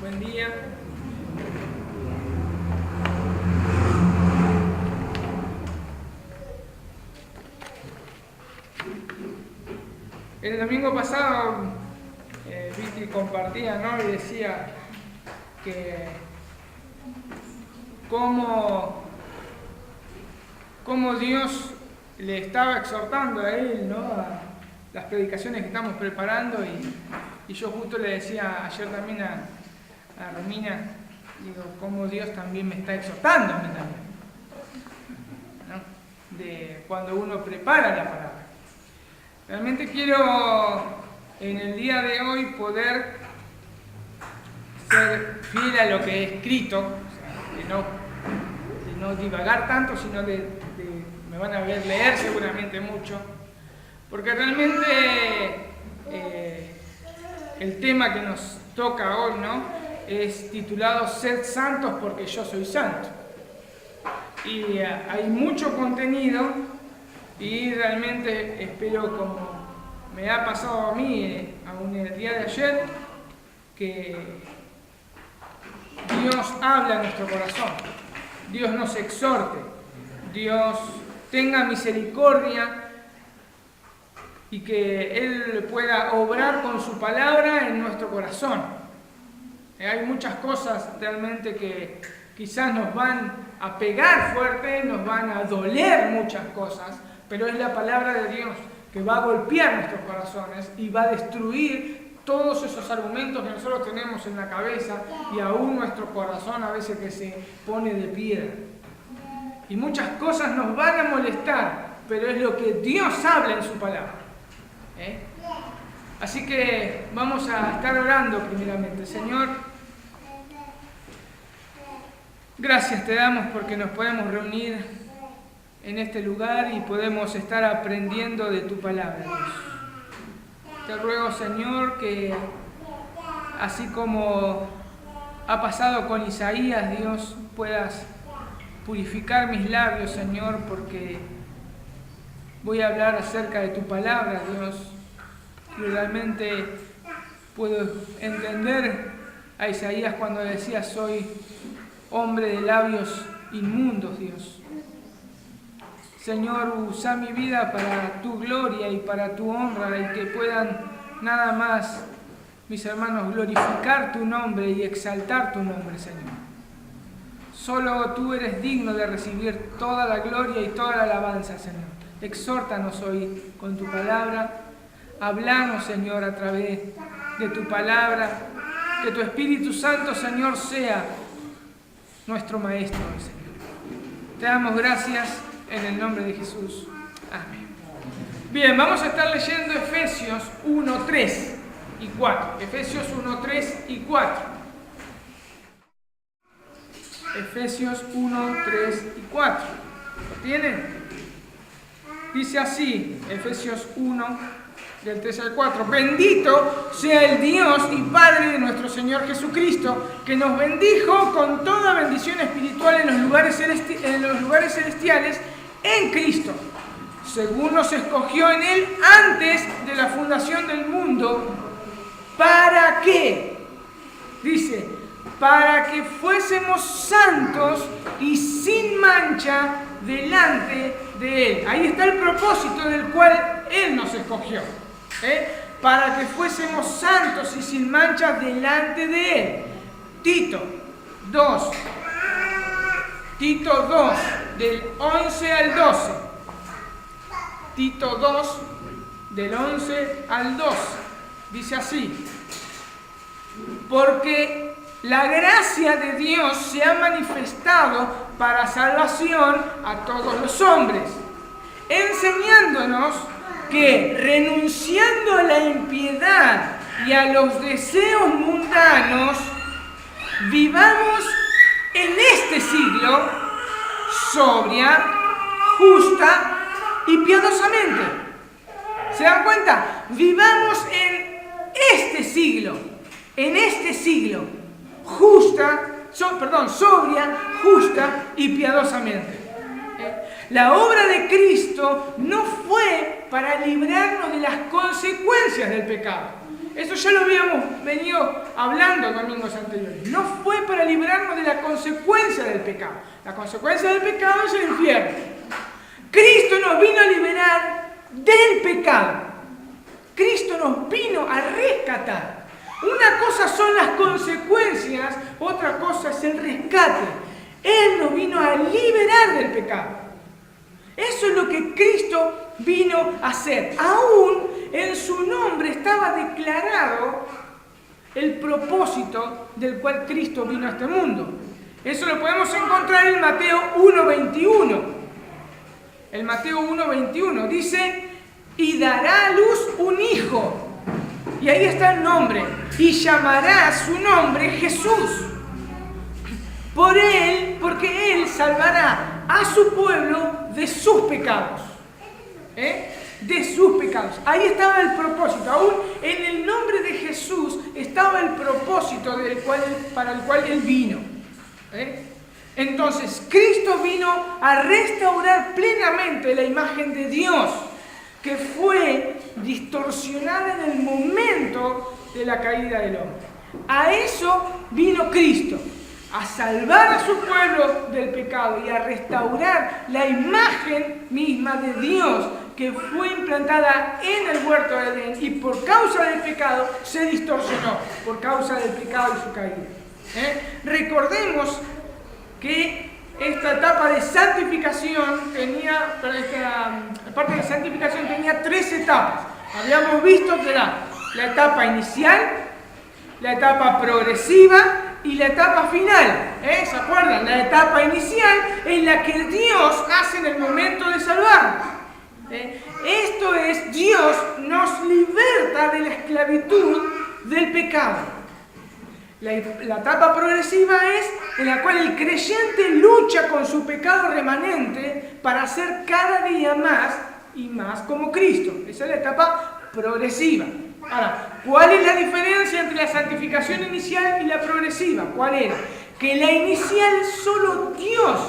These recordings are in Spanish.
Buen día. El domingo pasado, Viti compartía, ¿no? Y decía que cómo Dios le estaba exhortando a él, ¿no? A las predicaciones que estamos preparando, y yo justo le decía ayer también a Romina, digo, cómo Dios también me está exhortando a mí también, ¿no? De cuando uno prepara la palabra. Realmente quiero en el día de hoy poder ser fiel a lo que he escrito, o sea, de no divagar tanto, sino me van a ver leer seguramente mucho, porque realmente el tema que nos toca hoy, ¿no?, es titulado Sed santos porque yo soy santo. Y hay mucho contenido, y realmente espero, como me ha pasado a mí aún el día de ayer, que Dios habla en nuestro corazón, Dios nos exhorte, Dios tenga misericordia y que Él pueda obrar con su palabra en nuestro corazón. Hay muchas cosas realmente que quizás nos van a pegar fuerte, nos van a doler muchas cosas, pero es la palabra de Dios que va a golpear nuestros corazones y va a destruir todos esos argumentos que nosotros tenemos en la cabeza, y aún nuestro corazón a veces que se pone de piedra. Y muchas cosas nos van a molestar, pero es lo que Dios habla en su palabra. Así que vamos a estar orando primeramente. Señor, gracias te damos porque nos podemos reunir en este lugar y podemos estar aprendiendo de tu palabra, Dios. Te ruego, Señor, que así como ha pasado con Isaías, Dios, puedas purificar mis labios, Señor, porque voy a hablar acerca de tu palabra, Dios. Y realmente puedo entender a Isaías cuando decía: soy hombre de labios inmundos, Dios. Señor, usa mi vida para tu gloria y para tu honra, y que puedan nada más mis hermanos glorificar tu nombre y exaltar tu nombre, Señor. Solo tú eres digno de recibir toda la gloria y toda la alabanza, Señor. Exhórtanos hoy con tu palabra. Hablanos, Señor, a través de tu palabra. Que tu Espíritu Santo, Señor, sea nuestro Maestro, Señor. Te damos gracias en el nombre de Jesús. Amén. Bien, vamos a estar leyendo Efesios 1, 3 y 4. Efesios 1, 3 y 4. Efesios 1, 3 y 4. ¿Lo tienen? Dice así, Efesios 1, del 3 al 4. Bendito sea el Dios y Padre de nuestro Señor Jesucristo, que nos bendijo con toda bendición espiritual en los lugares celestiales en Cristo, según nos escogió en Él antes de la fundación del mundo. ¿Para qué? Dice, para que fuésemos santos y sin mancha delante de Él. Ahí está el propósito del cual Él nos escogió. Para que fuésemos santos y sin mancha delante de Él. Tito 2, del 11 al 12. Tito 2, del 11 al 12. Dice así: porque la gracia de Dios se ha manifestado para salvación a todos los hombres, enseñándonos que, renunciando a la impiedad y a los deseos mundanos, vivamos en este siglo sobria, justa y piadosamente. ¿Se dan cuenta? Vivamos en este siglo, sobria, justa y piadosamente. La obra de Cristo no fue para librarnos de las consecuencias del pecado. Eso ya lo habíamos venido hablando domingos anteriores. No fue para librarnos de la consecuencia del pecado. La consecuencia del pecado es el infierno. Cristo nos vino a liberar del pecado. Cristo nos vino a rescatar. Una cosa son las consecuencias, otra cosa es el rescate. Él nos vino a liberar del pecado. Eso es lo que Cristo vino a hacer. Aún en su nombre estaba declarado el propósito del cual Cristo vino a este mundo. Eso lo podemos encontrar en Mateo 1:21. El Mateo 1:21 dice: y dará a luz un hijo. Y ahí está el nombre. Y llamará su nombre Jesús. Porque Él salvará a su pueblo de sus pecados. De sus pecados. Ahí estaba el propósito. Aún en el nombre de Jesús estaba el propósito para el cual Él vino. Entonces, Cristo vino a restaurar plenamente la imagen de Dios, que fue distorsionada en el momento de la caída del hombre. A eso vino Cristo, a salvar a su pueblo del pecado y a restaurar la imagen misma de Dios que fue implantada en el huerto de Edén y por causa del pecado se distorsionó, por causa del pecado y su caída. Recordemos que esta etapa de santificación tenía, parte de santificación tenía 3 etapas. Habíamos visto que era la etapa inicial, la etapa progresiva y la etapa final. ¿Se acuerdan? La etapa inicial es la que Dios hace en el momento de salvarnos. Esto es, Dios nos liberta de la esclavitud del pecado. La etapa progresiva es en la cual el creyente lucha con su pecado remanente para ser cada día más y más como Cristo. Esa es la etapa progresiva. Ahora, ¿cuál es la diferencia entre la santificación inicial y la progresiva? ¿Cuál era? Que la inicial solo Dios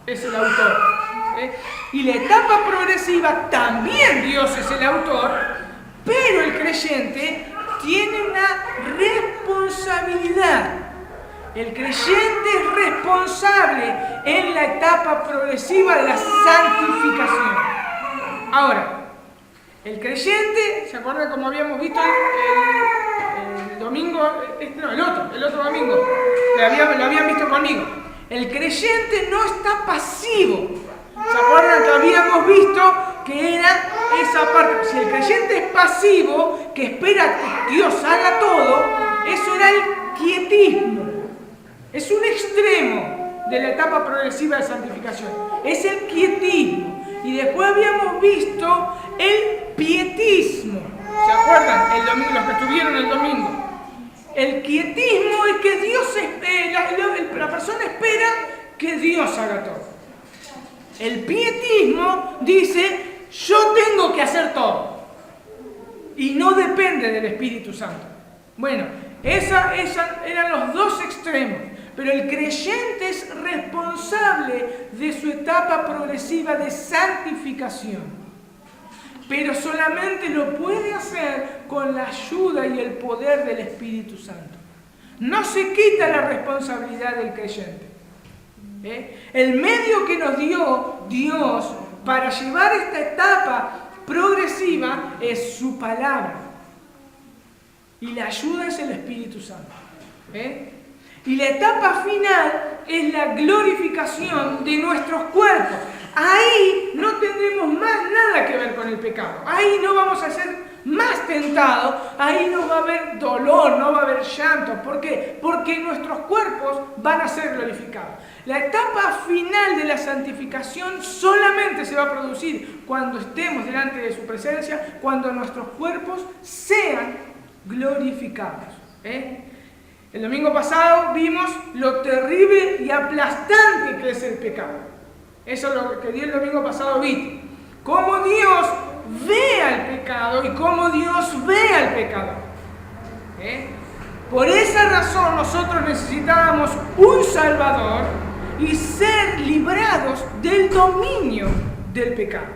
es el autor. Y la etapa progresiva también Dios es el autor, pero el creyente tiene una responsabilidad. El creyente es responsable en la etapa progresiva de la santificación. Ahora, el creyente, ¿se acuerdan como habíamos visto el domingo? El otro domingo, lo habían visto conmigo. El creyente no está pasivo. ¿Se acuerdan que habíamos visto que era esa parte? Si el creyente es pasivo, que espera que Dios haga todo, eso era el quietismo. Es un extremo de la etapa progresiva de santificación. Es el quietismo. Y después habíamos visto el pietismo. ¿Se acuerdan? El domingo, los que estuvieron el domingo. El quietismo es que Dios la persona espera que Dios haga todo. El pietismo dice, yo tengo que hacer todo. Y no depende del Espíritu Santo. Bueno, esos eran los 2 extremos. Pero el creyente es responsable de su etapa progresiva de santificación. Pero solamente lo puede hacer con la ayuda y el poder del Espíritu Santo. No se quita la responsabilidad del creyente. El medio que nos dio Dios para llevar esta etapa progresiva es su palabra. Y la ayuda es el Espíritu Santo. Y la etapa final es la glorificación de nuestros cuerpos. Ahí no tendremos más nada que ver con el pecado. Ahí no vamos a ser más tentados. Ahí no va a haber dolor, no va a haber llanto. ¿Por qué? Porque nuestros cuerpos van a ser glorificados. La etapa final de la santificación solamente se va a producir cuando estemos delante de su presencia, cuando nuestros cuerpos sean glorificados. El domingo pasado vimos lo terrible y aplastante que es el pecado. Eso es lo que di el domingo pasado, viste. Cómo Dios ve al pecado y cómo Dios ve al pecador. Por esa razón nosotros necesitábamos un Salvador y ser librados del dominio del pecado.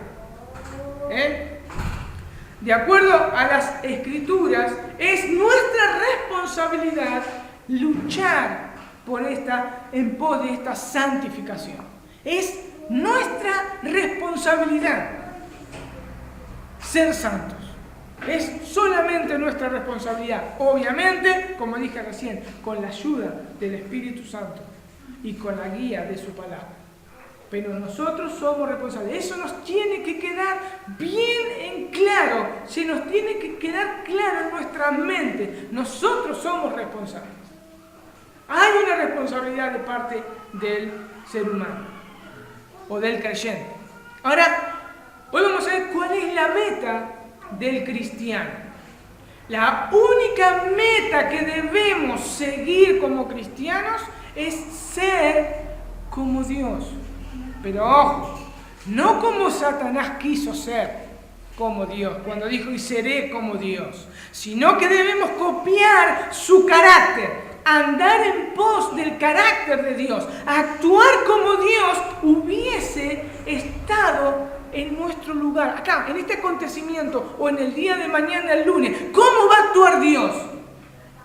De acuerdo a las Escrituras, Es nuestra responsabilidad luchar en pos de esta santificación. Es nuestra responsabilidad ser santos. Es solamente nuestra responsabilidad. Obviamente, como dije recién, con la ayuda del Espíritu Santo y con la guía de su palabra. Pero nosotros somos responsables. Eso nos tiene que quedar bien en claro. Se nos tiene que quedar claro en nuestra mente. Nosotros somos responsables. Hay una responsabilidad de parte del ser humano o del creyente. Ahora, hoy vamos a ver cuál es la meta del cristiano. La única meta que debemos seguir como cristianos es ser como Dios. Pero ojo, no como Satanás quiso ser como Dios, cuando dijo y seré como Dios, sino que debemos copiar su carácter, andar en pos del carácter de Dios, actuar como Dios hubiese estado en nuestro lugar, acá, en este acontecimiento, o en el día de mañana, el lunes. ¿Cómo va a actuar Dios?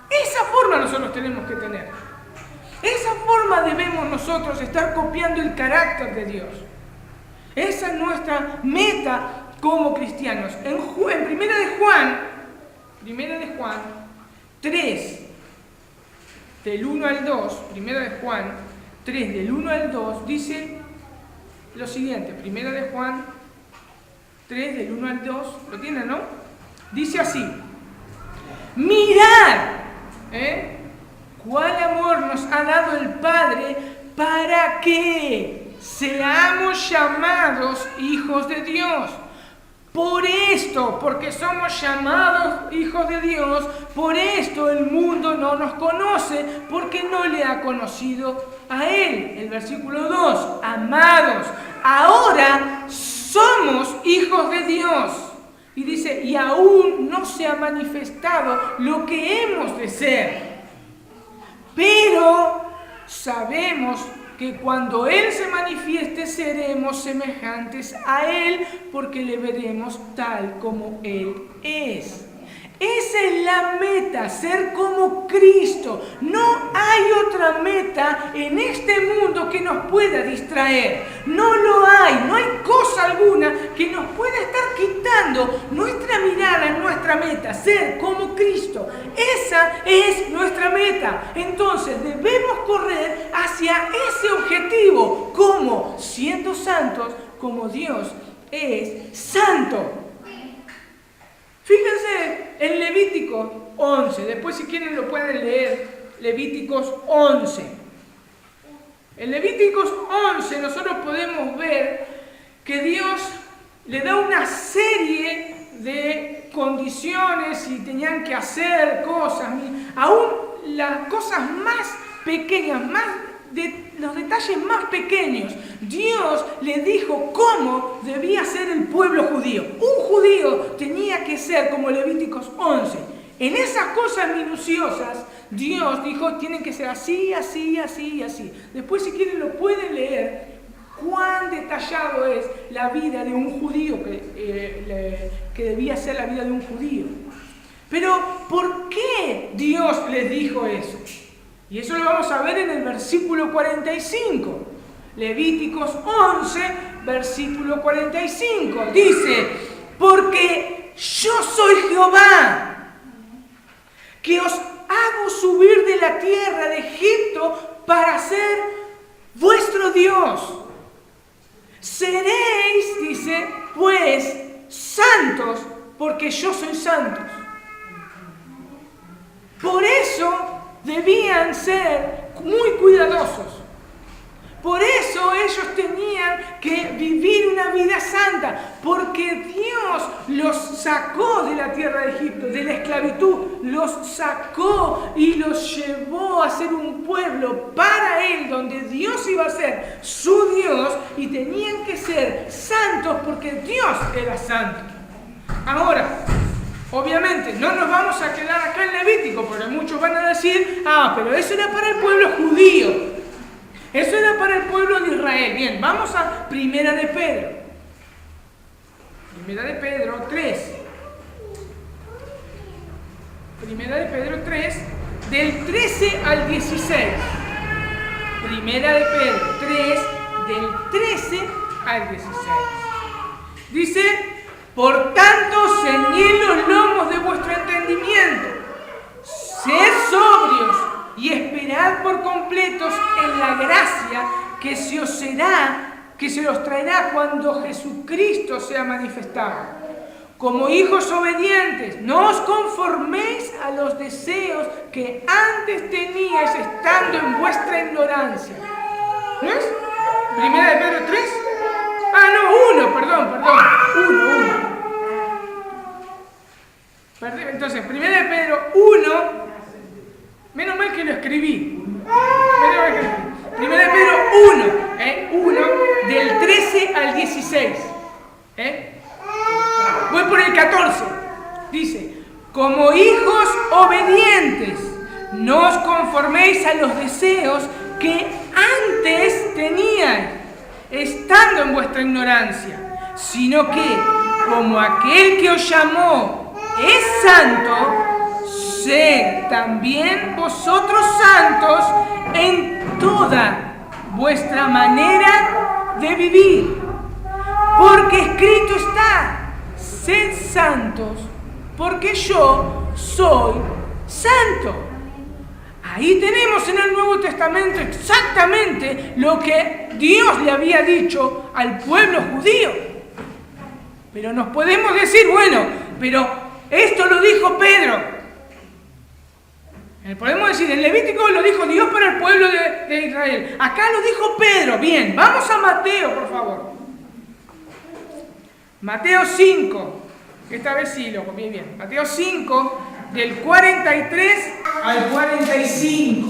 Esa forma nosotros tenemos que tener. Esa forma debemos nosotros estar copiando el carácter de Dios. Esa es nuestra meta como cristianos. En Primera de Juan 3, del 1 al 2, Primera de Juan 3, del 1 al 2, dice lo siguiente. Primera de Juan 3, del 1 al 2, ¿lo tienen, no? Dice así: mirad, cuál amor nos ha dado el Padre para que seamos llamados hijos de Dios. Por esto, porque somos llamados hijos de Dios, por esto el mundo no nos conoce, porque no le ha conocido a Él. El versículo 2, amados, ahora somos hijos de Dios. Y dice, y aún no se ha manifestado lo que hemos de ser. Pero sabemos que cuando Él se manifieste seremos semejantes a Él, porque le veremos tal como Él es. Esa es la meta, ser como Cristo. No hay otra meta en este mundo que nos pueda distraer. No lo hay, no hay cosa alguna que nos pueda estar quitando nuestra mirada, nuestra meta, ser como Cristo. Esa es nuestra meta. Entonces debemos correr hacia ese objetivo, como siendo santos, como Dios es santo. Fíjense en Levíticos 11, después si quieren lo pueden leer, Levíticos 11. En Levíticos 11 nosotros podemos ver que Dios le da una serie de condiciones y tenían que hacer cosas, aún las cosas más pequeñas, los detalles más pequeños. Dios le dijo cómo debía ser el pueblo judío. Un judío tenía que ser como Levíticos 11. En esas cosas minuciosas, Dios dijo, tienen que ser así, así, así y así. Después, si quieren, lo pueden leer, cuán detallado es la vida de un judío, que debía ser la vida de un judío. Pero, ¿por qué Dios les dijo eso? Y eso lo vamos a ver en el versículo 45. Levíticos 11, versículo 45. Dice, porque yo soy Jehová, que os hago subir de la tierra de Egipto para ser vuestro Dios. Seréis, dice, pues, santos, porque yo soy santo. Por eso debían ser muy cuidadosos. Por eso ellos tenían que vivir una vida santa, porque Dios los sacó de la tierra de Egipto, de la esclavitud, los sacó y los llevó a ser un pueblo para Él, donde Dios iba a ser su Dios y tenían que ser santos porque Dios era santo. Ahora, obviamente, no nos vamos a quedar acá en Levítico, porque muchos van a decir, pero eso era para el pueblo judío. Eso era para el pueblo de Israel. Bien, vamos a Primera de Pedro. Primera de Pedro 3. Primera de Pedro 3, del 13 al 16. Primera de Pedro 3, del 13 al 16. Dice: por tanto, ceñid los lomos de vuestro entendimiento, sed sobrios y esperad por completos en la gracia que se os traerá cuando Jesucristo sea manifestado. Como hijos obedientes, no os conforméis a los deseos que antes teníais estando en vuestra ignorancia. ¿Ves? Primera de Pedro 3. Ah, no, 1, perdón. 1. Entonces, primera de Pedro 1. Menos mal que lo escribí. Primera de Pedro 1, del 13 al 16. Voy por el 14. Dice: como hijos obedientes, no os conforméis a los deseos que antes teníais, estando en vuestra ignorancia, sino que, como aquel que os llamó es santo, sed también vosotros santos en toda vuestra manera de vivir. Porque escrito está: sed santos, porque yo soy santo. Ahí tenemos en el Nuevo Testamento exactamente lo que Dios le había dicho al pueblo judío. Pero nos podemos decir, bueno, pero esto lo dijo Pedro. Podemos decir, en Levítico lo dijo Dios para el pueblo de Israel. Acá lo dijo Pedro. Bien, vamos a Mateo, por favor. Mateo 5. Esta vez sí lo comí bien. Mateo 5, del 43 al 45.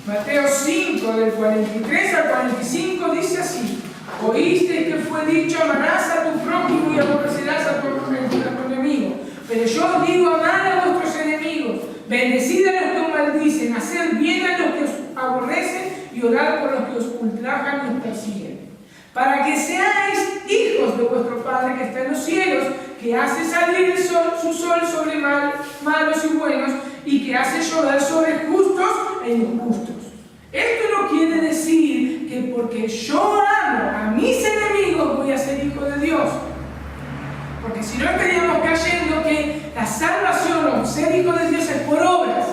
Mateo 5, del 43 al 45 dice así: oíste que fue dicho: amarás a tu prójimo y aborrecerás a tu enemigo. Pero yo os digo: amad a vuestros enemigos, bendecid a los que os maldicen, haced bien a los que os aborrecen y orad por los que os ultrajan y os persiguen, para que seáis hijos de vuestro Padre que está en los cielos, que hace salir su sol sobre malos y buenos, y que hace llover sobre justos e injustos. Esto no quiere decir que porque yo amo a mis enemigos voy a ser hijo de Dios. Porque si no estaríamos cayendo que la salvación o ser hijo de Dios es por obras.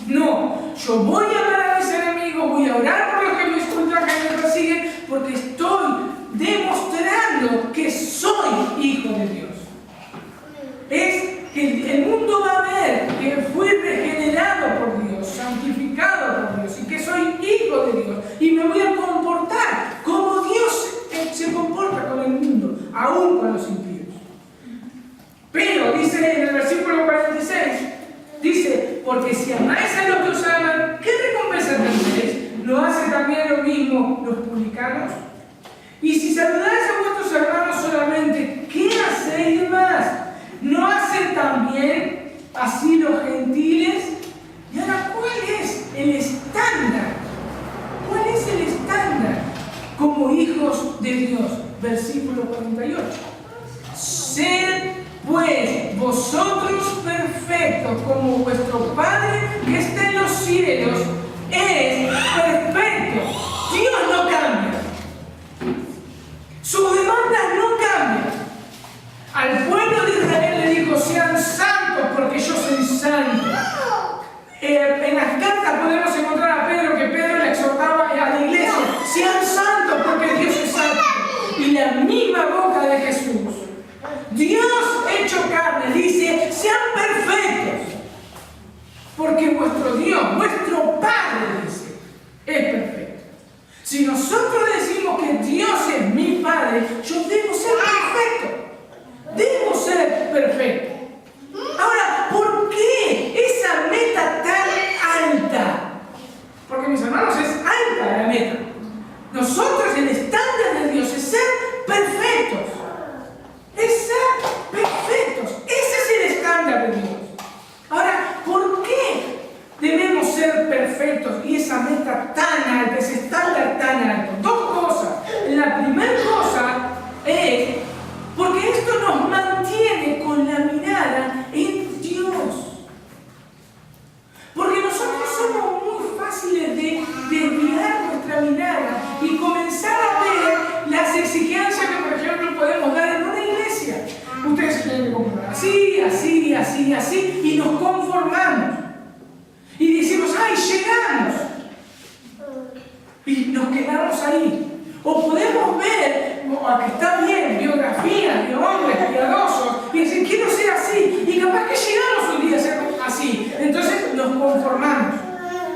No, yo voy a amar a mis enemigos, voy a orar por los que me ultrajan y me persiguen, porque estoy demostrando que soy hijo de Dios. Es que el mundo va a ver que fui regenerado por Dios, santificado por Dios, y que soy hijo de Dios, y me voy a comportar como Dios se comporta con el mundo, aún con los impíos. Pero dice en el versículo 46, dice: porque si amáis a los que os aman, ¿qué recompensa tendréis? ¿No hacen también lo mismo los publicanos? Y si saludáis a vuestros hermanos solamente, ¿qué hacéis más? ¿No hacen también así los gentiles? Y ahora, ¿cuál es el estándar? ¿Cuál es el estándar como hijos de Dios? Versículo 48. Sed pues vosotros perfectos, como vuestro Padre que está en los cielos es perfecto. Dios no cambia. Sus demandas no cambian. Al pueblo de Israel le dijo: sean santos porque yo soy santo. En las cartas podemos encontrar a Pedro, que Pedro le exhortaba a la iglesia: sean santos porque Dios es santo. Y la misma boca de Jesús, Dios hecho carne, dice: sean perfectos, porque vuestro Dios, vuestro Padre, dice, es perfecto. Si nosotros decimos que Dios es mi Padre, yo debo ser perfecto. Debo ser perfecto. Ahora, ¿por qué esa meta tan alta? Porque, mis hermanos, es alta la meta. Nosotros, el estándar de Dios es ser perfectos. Es ser perfectos. Ese es el estándar de Dios. Ahora, ¿por qué debemos ser perfectos y esa meta tan alta, ese estándar tan alto? Dos cosas. La primera cosa es porque esto nos mantiene con la mirada así, y nos conformamos. Y decimos, ¡ay, llegamos! Y nos quedamos ahí. O podemos ver, que está bien, biografías de hombres piadosos, y decir, quiero ser así. Y capaz que llegamos un día a ser así. Entonces nos conformamos.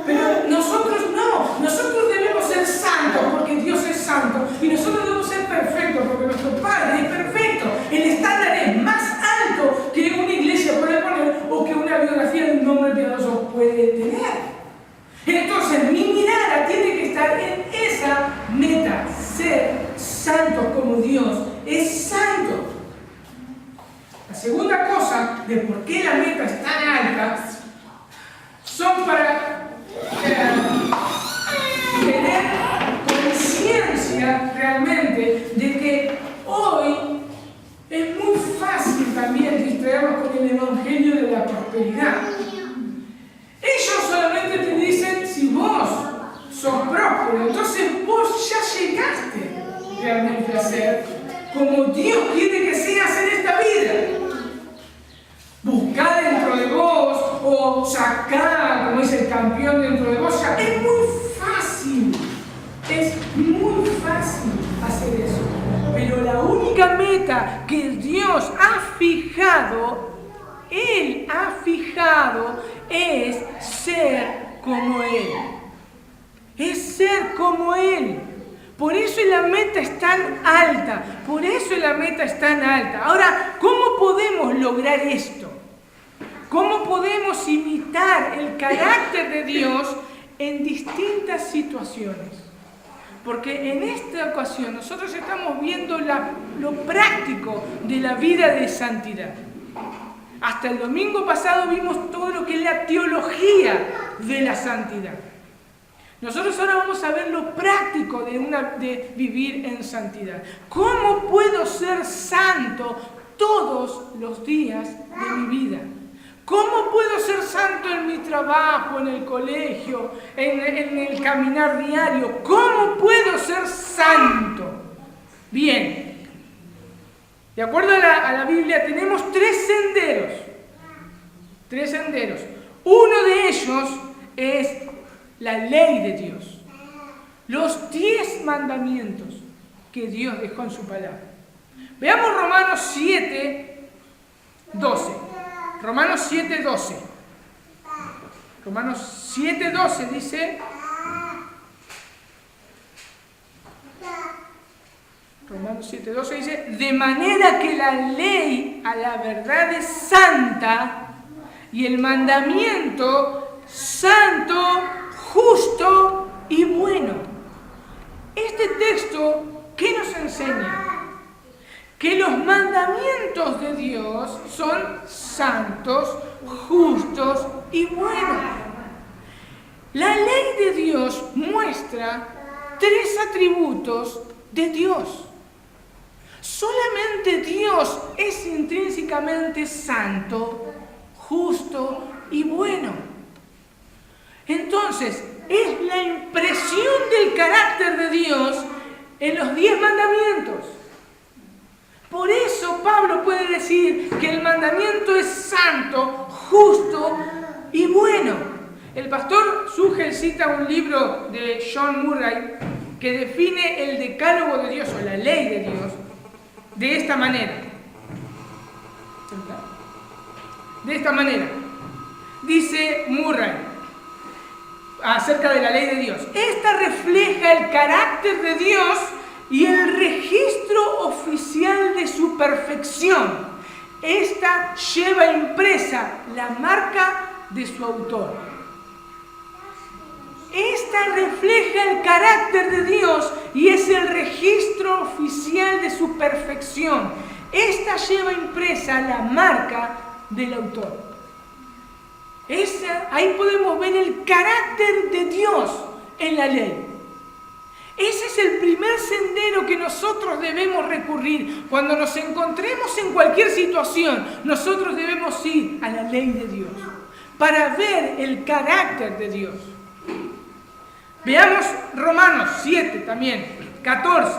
Pero nosotros no. Nosotros debemos ser santos porque Dios es santo. Y nosotros debemos ser perfectos porque nuestro Padre es perfecto. El estándar es más alto que una iglesia puede poner o que una biografía de un hombre piadoso puede tener. Entonces mi mirada tiene que estar en esa meta, ser santo como Dios es santo. La segunda cosa de por qué la meta es tan alta son para tener conciencia realmente de que hoy es muy fácil también distraernos con el evangelio de la prosperidad. Ellos solamente te dicen, si vos sos próspero, entonces vos ya llegaste realmente a ser como Dios quiere que seas en esta vida. Buscar dentro de vos o sacar, como dice el campeón, dentro de vos, ya es muy fácil. Es muy fácil hacer eso. Pero la única meta que Dios ha fijado, Él ha fijado, es ser como Él. Es ser como Él. Por eso la meta es tan alta. Por eso la meta es tan alta. Ahora, ¿cómo podemos lograr esto? ¿Cómo podemos imitar el carácter de Dios en distintas situaciones? Porque en esta ocasión nosotros estamos viendo lo práctico de la vida de santidad. Hasta el domingo pasado vimos todo lo que es la teología de la santidad. Nosotros ahora vamos a ver lo práctico de vivir en santidad. ¿Cómo puedo ser santo todos los días de mi vida? ¿Cómo puedo ser santo en mi trabajo, en el colegio, en el caminar diario? ¿Cómo puedo ser santo? Bien, de acuerdo a la Biblia tenemos tres senderos. Tres senderos. Uno de ellos es la ley de Dios. Los 10 mandamientos que Dios dejó en su palabra. Veamos Romanos 7, 12. Romanos 7, 12. Romanos 7, 12 dice... Romanos 7, 12 dice, de manera que la ley a la verdad es santa y el mandamiento santo, justo y bueno. Este texto, ¿qué nos enseña? Que los mandamientos de Dios son santos, justos y buenos. La ley de Dios muestra 3 atributos de Dios. Solamente Dios es intrínsecamente santo, justo y bueno. Entonces, es la impresión del carácter de Dios en los 10 mandamientos. Por eso Pablo puede decir que el mandamiento es santo, justo y bueno. El pastor Sugel cita un libro de John Murray que define el decálogo de Dios o la ley de Dios de esta manera. De esta manera. Dice Murray acerca de la ley de Dios. Esta refleja el carácter de Dios y el registro oficial de su perfección. Esta lleva impresa la marca de su autor. Esta refleja el carácter de Dios y es el registro oficial de su perfección. Esta lleva impresa la marca del autor. Ahí podemos ver el carácter de Dios en la ley. Ese es el primer sendero que nosotros debemos recurrir. Cuando nos encontremos en cualquier situación, nosotros debemos ir a la ley de Dios para ver el carácter de Dios. Veamos Romanos 7 también, 14,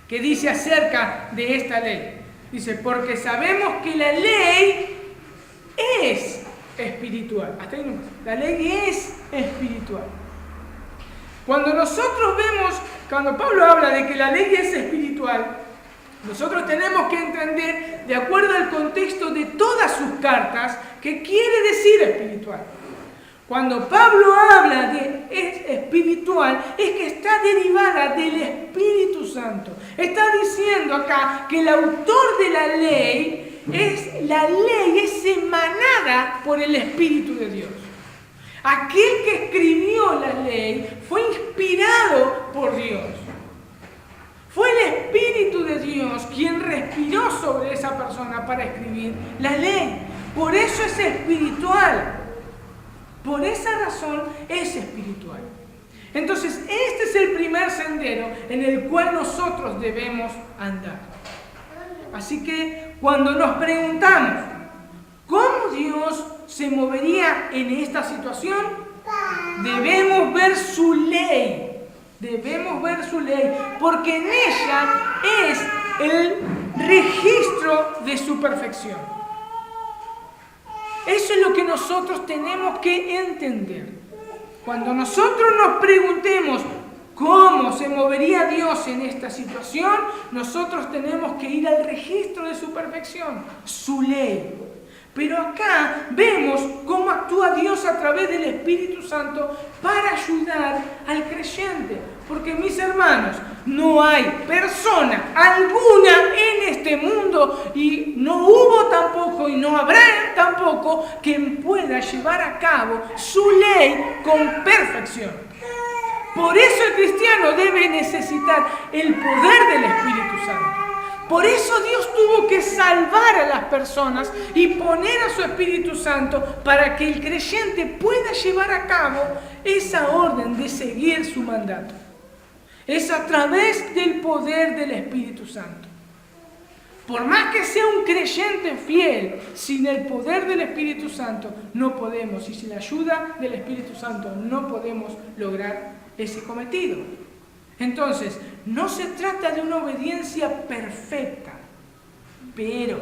que dice acerca de esta ley. Dice, porque sabemos que la ley es espiritual. Hasta ahí nomás. La ley es espiritual. Cuando nosotros vemos, cuando Pablo habla de que la ley es espiritual, nosotros tenemos que entender, de acuerdo al contexto de todas sus cartas, qué quiere decir espiritual. Cuando Pablo habla de es espiritual, es que está derivada del Espíritu Santo. Está diciendo acá que el autor de la ley es emanada por el Espíritu de Dios. Aquel que escribió la ley fue inspirado por Dios. Fue el Espíritu de Dios quien respiró sobre esa persona para escribir la ley. Por eso es espiritual. Por esa razón es espiritual. Entonces, este es el primer sendero en el cual nosotros debemos andar. Así que cuando nos preguntamos cómo Dios se movería en esta situación, debemos ver su ley. Debemos ver su ley, porque en ella es el registro de su perfección. Eso es lo que nosotros tenemos que entender. Cuando nosotros nos preguntemos cómo se movería Dios en esta situación, nosotros tenemos que ir al registro de su perfección, su ley. Pero acá vemos cómo actúa Dios a través del Espíritu Santo para ayudar al creyente. Porque, mis hermanos, no hay persona alguna en este mundo, y no hubo tampoco y no habrá tampoco, quien pueda llevar a cabo su ley con perfección. Por eso el cristiano debe necesitar el poder del Espíritu Santo. Por eso Dios tuvo que salvar a las personas y poner a su Espíritu Santo para que el creyente pueda llevar a cabo esa orden de seguir su mandato. Es a través del poder del Espíritu Santo. Por más que sea un creyente fiel, sin el poder del Espíritu Santo no podemos, y sin la ayuda del Espíritu Santo no podemos lograr ese cometido. Entonces, no se trata de una obediencia perfecta, pero,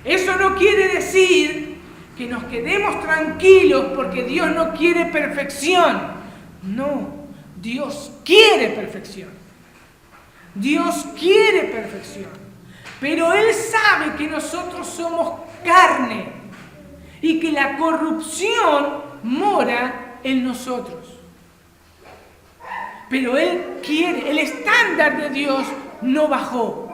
eso no quiere decir que nos quedemos tranquilos porque Dios no quiere perfección. No, Dios quiere perfección. Dios quiere perfección. Pero Él sabe que nosotros somos carne y que la corrupción mora en nosotros. Pero Él quiere, el estándar de Dios no bajó.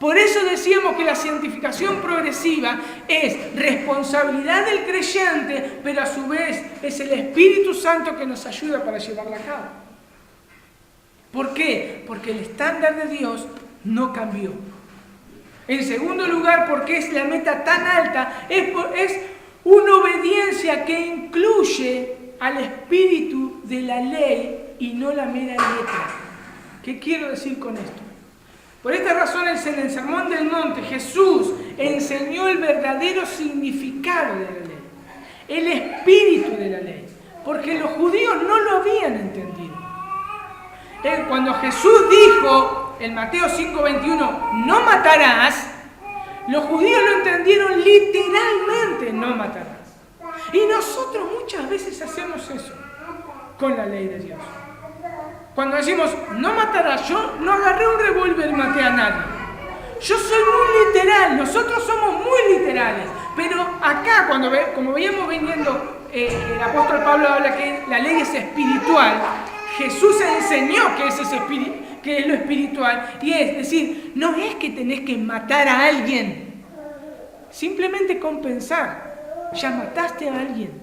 Por eso decíamos que la santificación progresiva es responsabilidad del creyente, pero a su vez es el Espíritu Santo que nos ayuda para llevarla a cabo. ¿Por qué? Porque el estándar de Dios no cambió. En segundo lugar, porque es la meta tan alta, es una obediencia que incluye al espíritu de la ley y no la mera letra. ¿Qué quiero decir con esto? Por esta razón, en el Sermón del Monte, Jesús enseñó el verdadero significado de la ley, el espíritu de la ley, porque los judíos no lo habían entendido. Cuando Jesús dijo en Mateo 5:21, no matarás, los judíos lo entendieron literalmente, no matarás. Y nosotros muchas veces hacemos eso con la ley de Dios. Cuando decimos, no matarás, yo no agarré un revólver y maté a nadie. Yo soy muy literal, nosotros somos muy literales. Pero acá, como veíamos viniendo, el apóstol Pablo habla que la ley es espiritual. Jesús enseñó que es lo espiritual. Y es decir, no es que tenés que matar a alguien. Simplemente con pensar, ya mataste a alguien.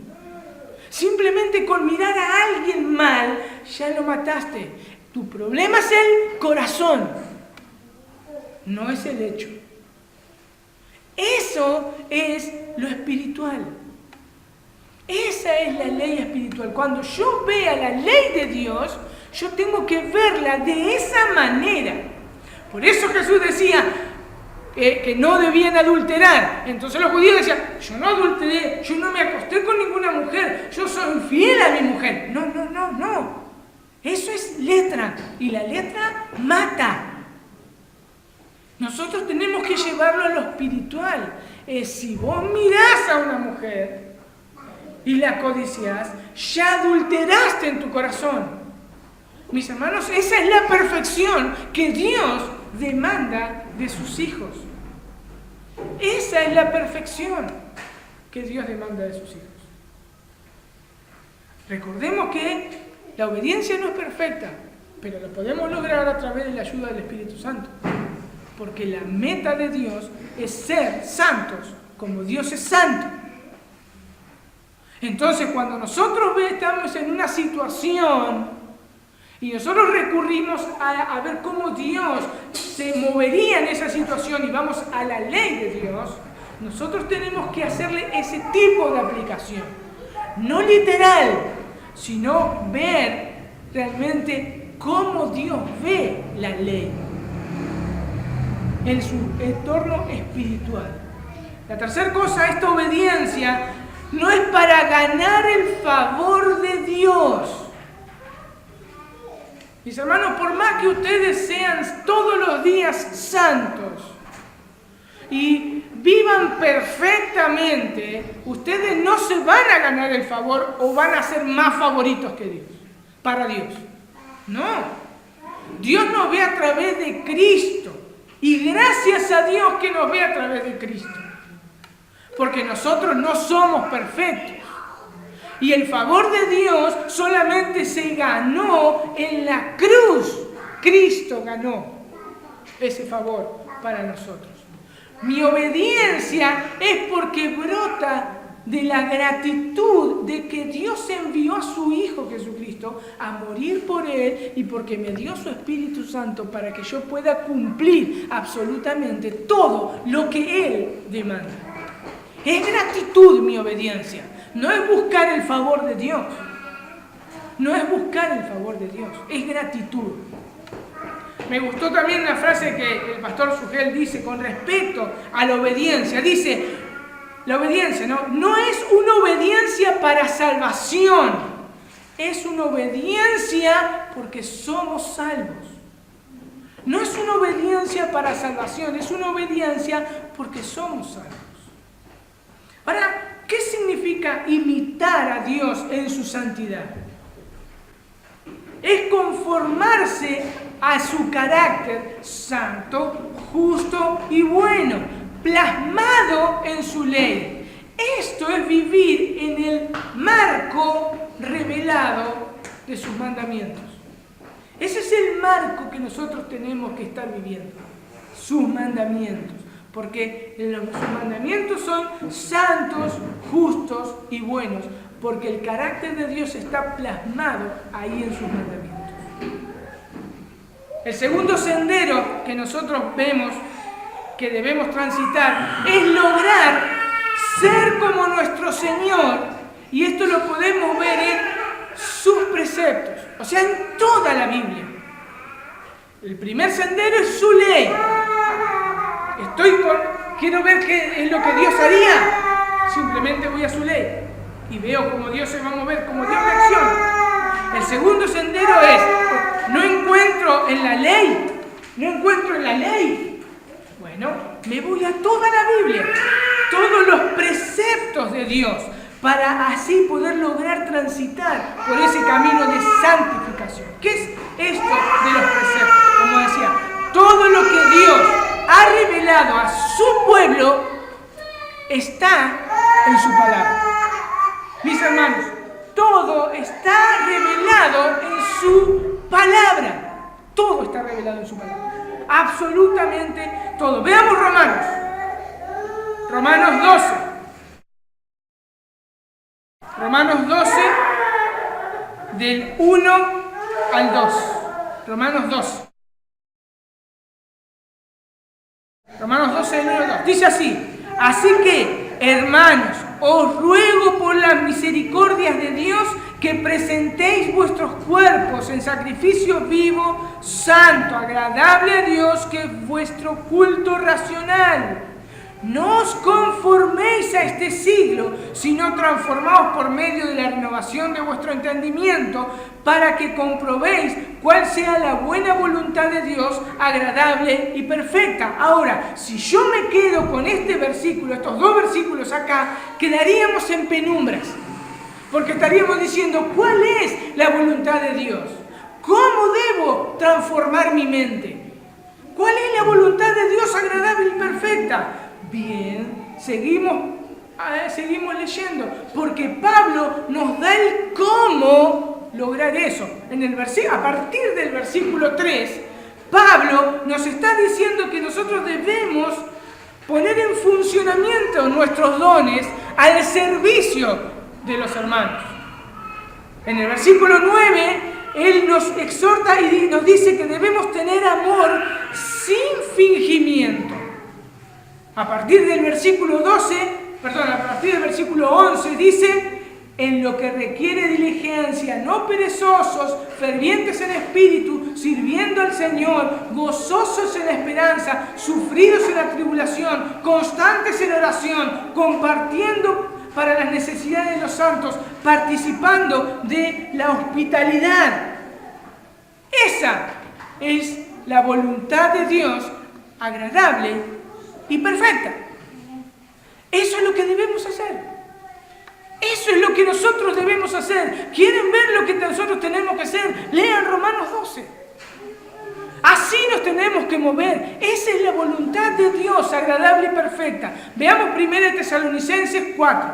Simplemente con mirar a alguien mal, ya lo mataste. Tu problema es el corazón, no es el hecho. Eso es lo espiritual. Esa es la ley espiritual. Cuando yo vea la ley de Dios, yo tengo que verla de esa manera. Por eso Jesús decía que no debían adulterar. Entonces los judíos decían, yo no adulteré, yo no me acosté con ninguna mujer, yo soy fiel a mi mujer. No. Eso es letra, y la letra mata. Nosotros tenemos que llevarlo a lo espiritual. es si vos mirás a una mujer y la codiciás, ya adulteraste en tu corazón. Mis hermanos, esa es la perfección que Dios demanda de sus hijos. Esa es la perfección que Dios demanda de sus hijos. Recordemos que la obediencia no es perfecta, pero lo podemos lograr a través de la ayuda del Espíritu Santo. Porque la meta de Dios es ser santos como Dios es santo. Entonces, cuando nosotros estamos en una situación y nosotros recurrimos a ver cómo Dios se movería en esa situación y vamos a la ley de Dios, nosotros tenemos que hacerle ese tipo de aplicación. No literal, sino ver realmente cómo Dios ve la ley en su entorno espiritual. La tercera cosa, esta obediencia no es para ganar el favor de Dios. Mis hermanos, por más que ustedes sean todos los días santos y vivan perfectamente, ustedes no se van a ganar el favor o van a ser más favoritos que Dios, para Dios. No. Dios nos ve a través de Cristo y gracias a Dios que nos ve a través de Cristo. Porque nosotros no somos perfectos. Y el favor de Dios solamente se ganó en la cruz. Cristo ganó ese favor para nosotros. Mi obediencia es porque brota de la gratitud de que Dios envió a su Hijo Jesucristo a morir por Él y porque me dio su Espíritu Santo para que yo pueda cumplir absolutamente todo lo que Él demanda. Es gratitud mi obediencia. No es buscar el favor de Dios. No es buscar el favor de Dios. Es gratitud. Me gustó también una frase que el pastor Sugel dice con respecto a la obediencia. Dice, la obediencia no es una obediencia para salvación. Es una obediencia porque somos salvos. No es una obediencia para salvación, es una obediencia porque somos salvos. Ahora, ¿qué significa imitar a Dios en su santidad? Es conformarse a su carácter santo, justo y bueno, plasmado en su ley. Esto es vivir en el marco revelado de sus mandamientos. Ese es el marco que nosotros tenemos que estar viviendo, sus mandamientos. Porque sus mandamientos son santos, justos y buenos, porque el carácter de Dios está plasmado ahí en sus mandamientos. El segundo sendero que nosotros vemos que debemos transitar es lograr ser como nuestro Señor, y esto lo podemos ver en sus preceptos, o sea, en toda la Biblia. El primer sendero es su ley. Quiero ver qué es lo que Dios haría. Simplemente voy a su ley y veo cómo Dios se va a mover, cómo Dios reacciona. El segundo sendero es, no encuentro en la ley. Bueno, me voy a toda la Biblia, todos los preceptos de Dios, para así poder lograr transitar por ese camino de santificación. ¿Qué es esto de los preceptos? Como decía, todo lo que Dios ha revelado a su pueblo está en su palabra. Mis hermanos, todo está revelado en su palabra. Todo está revelado en su palabra. Absolutamente todo. Veamos Romanos. Romanos 12. Romanos 12, del 1 al 2. Romanos 12. Romanos 12, del 1 al 2. Dice así: así que, hermanos, os ruego por las misericordias de Dios que presentéis vuestros cuerpos en sacrificio vivo, santo, agradable a Dios, que es vuestro culto racional. No os conforméis a este siglo, sino transformaos por medio de la renovación de vuestro entendimiento, para que comprobéis cuál sea la buena voluntad de Dios, agradable y perfecta. Ahora, si yo me quedo con este versículo, estos dos versículos acá, quedaríamos en penumbras, porque estaríamos diciendo, ¿cuál es la voluntad de Dios? ¿Cómo debo transformar mi mente? ¿Cuál es la voluntad de Dios agradable y perfecta? Bien, seguimos leyendo, porque Pablo nos da el cómo lograr eso. A partir del versículo 3, Pablo nos está diciendo que nosotros debemos poner en funcionamiento nuestros dones al servicio de los hermanos. En el versículo 9, él nos exhorta y nos dice que debemos tener amor sin fingimiento. A partir del versículo 11 dice, en lo que requiere diligencia, no perezosos, fervientes en espíritu, sirviendo al Señor, gozosos en la esperanza, sufridos en la tribulación, constantes en oración, compartiendo para las necesidades de los santos, participando de la hospitalidad. Esa es la voluntad de Dios, agradable y perfecta. Eso es lo que debemos hacer. Eso es lo que nosotros debemos hacer. ¿Quieren ver lo que nosotros tenemos que hacer? Lean Romanos 12. Así nos tenemos que mover. Esa es la voluntad de Dios, agradable y perfecta. Veamos 1 Tesalonicenses 4.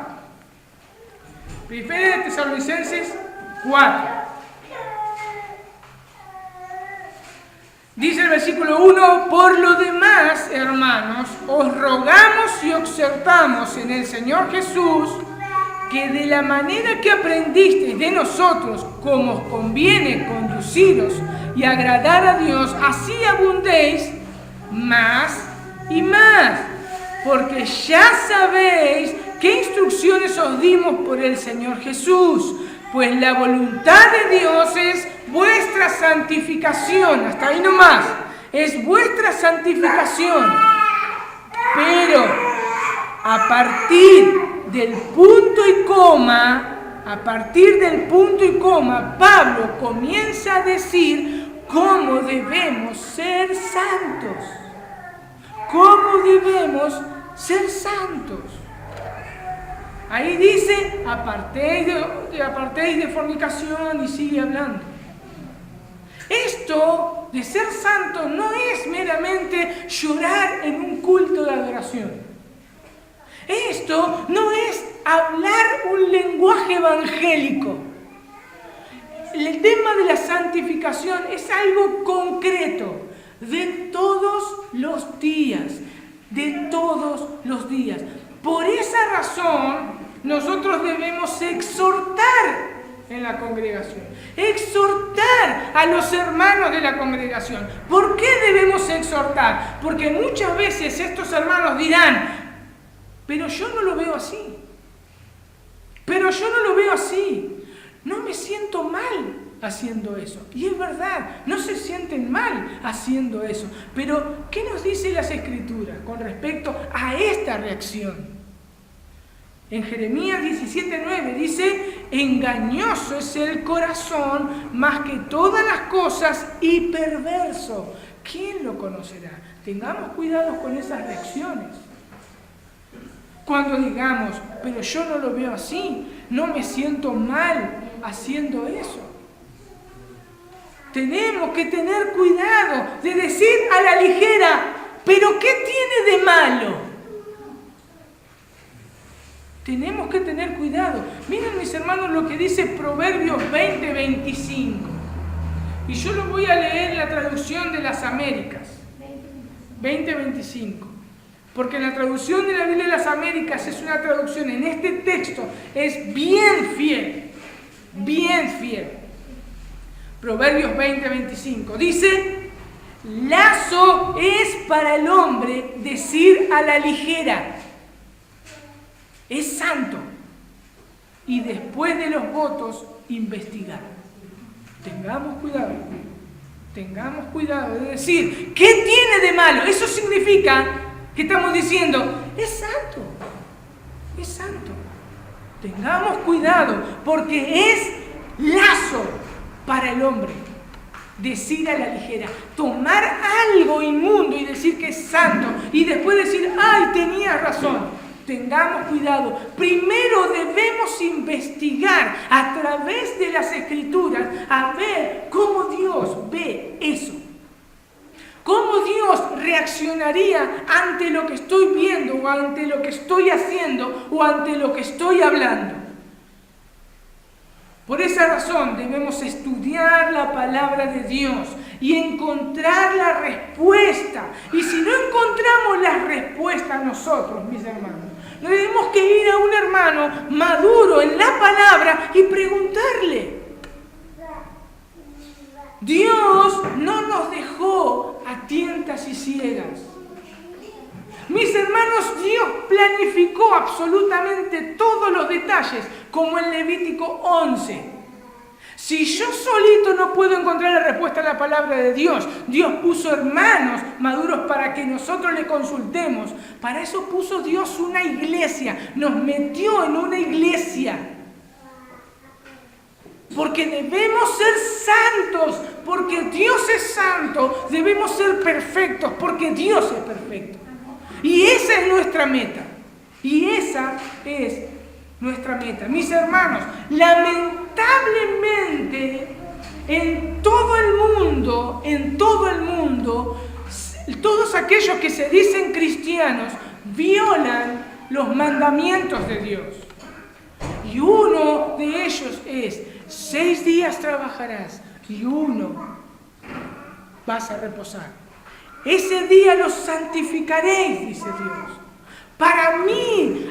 1 Tesalonicenses 4. Dice el versículo 1, por lo demás, hermanos, os rogamos y exhortamos en el Señor Jesús que de la manera que aprendisteis de nosotros, como os conviene conduciros y agradar a Dios, así abundéis más y más, porque ya sabéis qué instrucciones os dimos por el Señor Jesús, pues la voluntad de Dios es vuestra santificación, hasta ahí nomás, es vuestra santificación. Pero a partir del punto y coma, Pablo comienza a decir cómo debemos ser santos. ¿Cómo debemos ser santos? Ahí dice, apartéis de fornicación, y sigue hablando. Esto de ser santo no es meramente llorar en un culto de adoración. Esto no es hablar un lenguaje evangélico. El tema de la santificación es algo concreto, de todos los días, Por esa razón, nosotros debemos exhortar en la congregación, exhortar a los hermanos de la congregación. ¿Por qué debemos exhortar? Porque muchas veces estos hermanos dirán, pero yo no lo veo así, no me siento mal haciendo eso. Y es verdad, no se sienten mal haciendo eso. Pero, ¿qué nos dice las Escrituras con respecto a esta reacción? En Jeremías 17:9 dice, engañoso es el corazón más que todas las cosas y perverso. ¿Quién lo conocerá? Tengamos cuidado con esas reacciones. Cuando digamos, pero yo no lo veo así, no me siento mal haciendo eso. Tenemos que tener cuidado de decir a la ligera, pero ¿qué tiene de malo? Tenemos que tener cuidado. Miren, mis hermanos, lo que dice Proverbios 20:25. Y yo lo voy a leer en la traducción de las Américas. 20:25. Porque la traducción de la Biblia de las Américas es una traducción, en este texto, es bien fiel. Bien fiel. Proverbios 20:25. Dice, lazo es para el hombre decir a la ligera, es santo, y después de los votos investigar. Tengamos cuidado de decir, ¿qué tiene de malo? Eso significa que estamos diciendo, es santo. Es santo. Tengamos cuidado, porque es lazo para el hombre decir a la ligera, tomar algo inmundo y decir que es santo y después decir, ay, tenía razón. Tengamos cuidado. Primero debemos investigar a través de las Escrituras a ver cómo Dios ve eso. ¿Cómo Dios reaccionaría ante lo que estoy viendo o ante lo que estoy haciendo o ante lo que estoy hablando? Por esa razón debemos estudiar la palabra de Dios y encontrar la respuesta. Y si no encontramos la respuesta nosotros, mis hermanos, tenemos que ir a un hermano maduro en la palabra y preguntarle. Dios no nos dejó a tientas y ciegas. Mis hermanos, Dios planificó absolutamente todos los detalles, como en Levítico 11. Si yo solito no puedo encontrar la respuesta a la palabra de Dios, Dios puso hermanos maduros para que nosotros le consultemos. Para eso puso Dios una iglesia, nos metió en una iglesia. Porque debemos ser santos, porque Dios es santo, debemos ser perfectos, porque Dios es perfecto. Y esa es nuestra meta. Y esa es nuestra meta. Mis hermanos, lamentablemente, en todo el mundo, todos aquellos que se dicen cristianos violan los mandamientos de Dios. Y uno de ellos es: 6 días trabajarás y 1 vas a reposar. Ese día los santificaréis, dice Dios.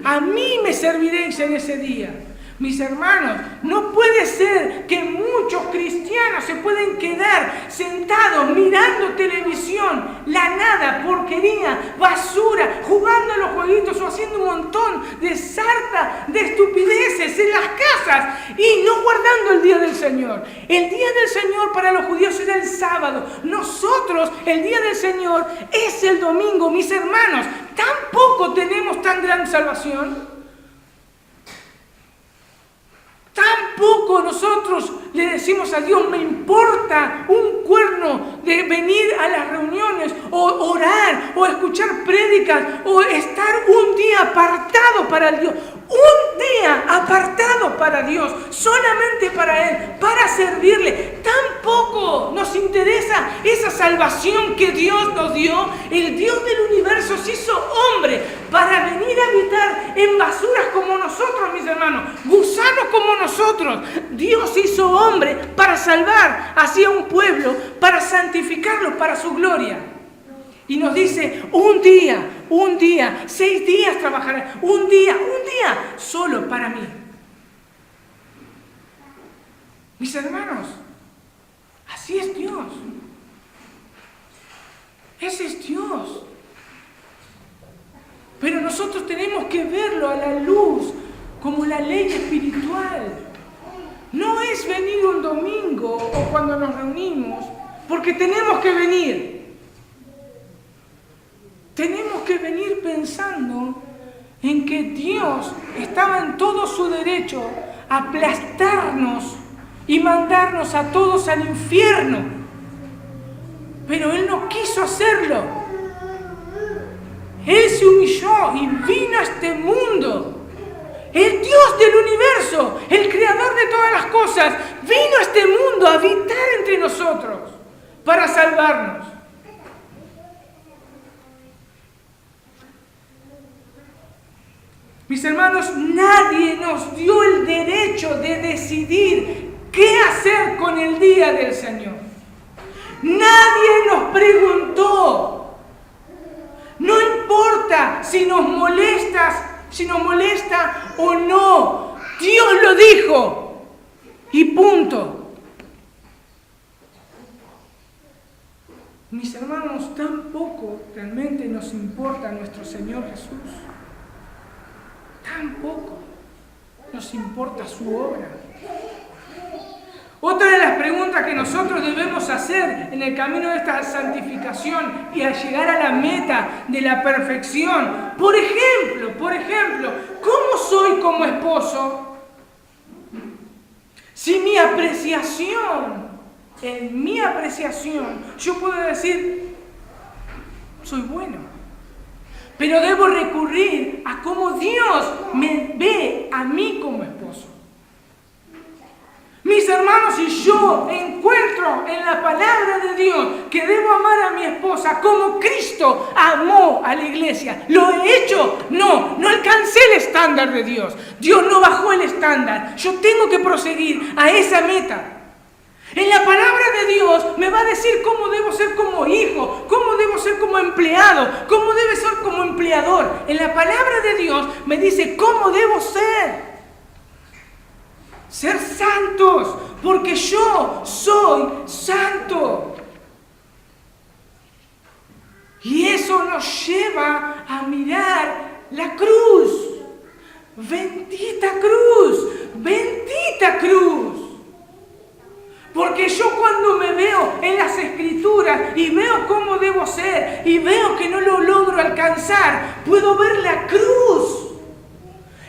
A mí me serviréis en ese día. Mis hermanos, no puede ser que muchos cristianos se pueden quedar sentados mirando televisión, la nada, porquería, basura, jugando a los jueguitos o haciendo un montón de sarta, de estupideces en las casas y no guardando el día del Señor. El día del Señor para los judíos era el sábado. Nosotros, el día del Señor es el domingo. Mis hermanos, ¿tampoco tenemos tan gran salvación? Tampoco nosotros le decimos a Dios, me importa un cuerno de venir a las reuniones o orar o escuchar prédicas o estar un día apartado para Dios. Un día apartado para Dios, solamente para Él, para servirle. Tampoco nos interesa esa salvación que Dios nos dio. El Dios del universo se hizo hombre para venir a habitar en basuras como nosotros, mis hermanos, gusanos como nosotros. Dios hizo hombre para salvar así a un pueblo, para santificarlo para su gloria. Y nos dice, un día, 6 días trabajaré, un día, solo para mí. Mis hermanos, así es Dios. Ese es Dios. Pero nosotros tenemos que verlo a la luz como la ley espiritual. No es venir un domingo o cuando nos reunimos, porque tenemos que venir. Tenemos que venir pensando en que Dios estaba en todo su derecho a aplastarnos y mandarnos a todos al infierno. Pero Él no quiso hacerlo. Él se humilló y vino a este mundo. El Dios del universo, el creador de todas las cosas, vino a este mundo a habitar entre nosotros para salvarnos. Mis hermanos, nadie nos dio el derecho de decidir qué hacer con el día del Señor. Nadie nos preguntó. No importa si nos molesta o no. Dios lo dijo. Y punto. Mis hermanos, tampoco realmente nos importa nuestro Señor Jesús. Tampoco nos importa su obra. Otra de las las preguntas que nosotros debemos hacer en el camino de esta santificación y a llegar a la meta de la perfección. Por ejemplo, ¿cómo soy como esposo? Si en mi apreciación, yo puedo decir, soy bueno. Pero debo recurrir a cómo Dios me ve a mí como esposo. Mis hermanos, si yo encuentro en la palabra de Dios que debo amar a mi esposa como Cristo amó a la iglesia, ¿lo he hecho? No alcancé el estándar de Dios. Dios no bajó el estándar. Yo tengo que proseguir a esa meta. En la palabra de Dios me va a decir cómo debo ser como hijo, cómo debo ser como empleado, cómo debo ser como empleador. En la palabra de Dios me dice cómo debo ser. Ser santos, porque yo soy santo. Y eso nos lleva a mirar la cruz. Bendita cruz, bendita cruz. Porque yo cuando me veo en las Escrituras y veo cómo debo ser y veo que no lo logro alcanzar, puedo ver la cruz,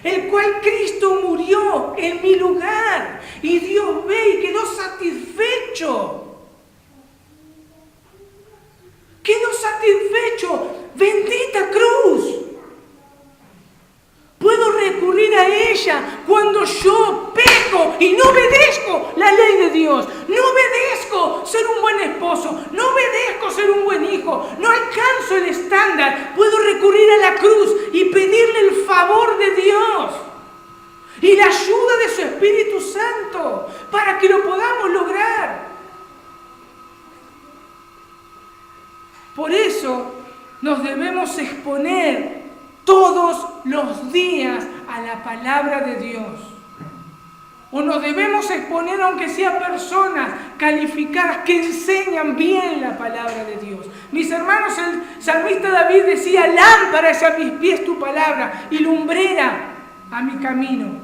el cual Cristo murió en mi lugar. Y Dios ve y quedó satisfecho. Quedó satisfecho. Bendita cruz. Puedo recurrir a ella cuando yo peco y no obedezco la ley de Dios. No obedezco ser un buen esposo. No obedezco ser un buen hijo. No alcanzo el estándar. Puedo recurrir a la cruz y pedirle el favor de Dios y la ayuda de su Espíritu Santo para que lo podamos lograr. Por eso nos debemos exponer todos los días a la palabra de Dios. O nos debemos exponer aunque sea personas calificadas que enseñan bien la palabra de Dios. Mis hermanos, el salmista David decía, lámpara es a mis pies tu palabra y lumbrera a mi camino.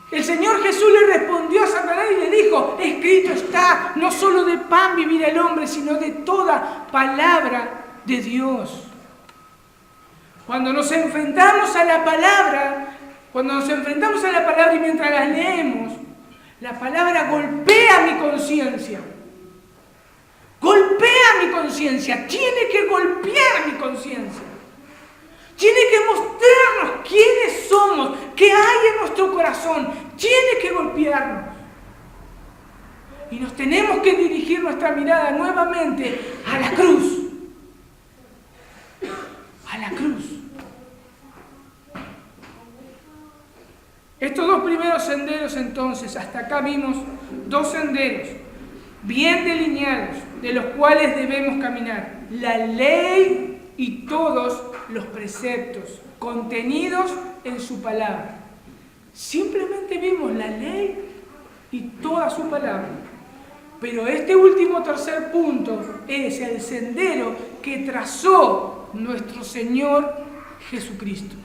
El Señor Jesús le respondió a Satanás y le dijo, escrito está, no solo de pan vivirá el hombre, sino de toda palabra de Dios. Cuando nos enfrentamos a la palabra y mientras la leemos, la palabra golpea mi conciencia. Golpea mi conciencia. Tiene que golpear mi conciencia. Tiene que mostrarnos quiénes somos, qué hay en nuestro corazón. Tiene que golpearnos. Y nos tenemos que dirigir nuestra mirada nuevamente a la cruz. A la cruz. Estos dos primeros senderos, entonces, hasta acá vimos dos senderos bien delineados, de los cuales debemos caminar. La ley y todos los preceptos contenidos en su palabra. Simplemente vimos la ley y toda su palabra. Pero este último tercer punto es el sendero que trazó nuestro Señor Jesucristo.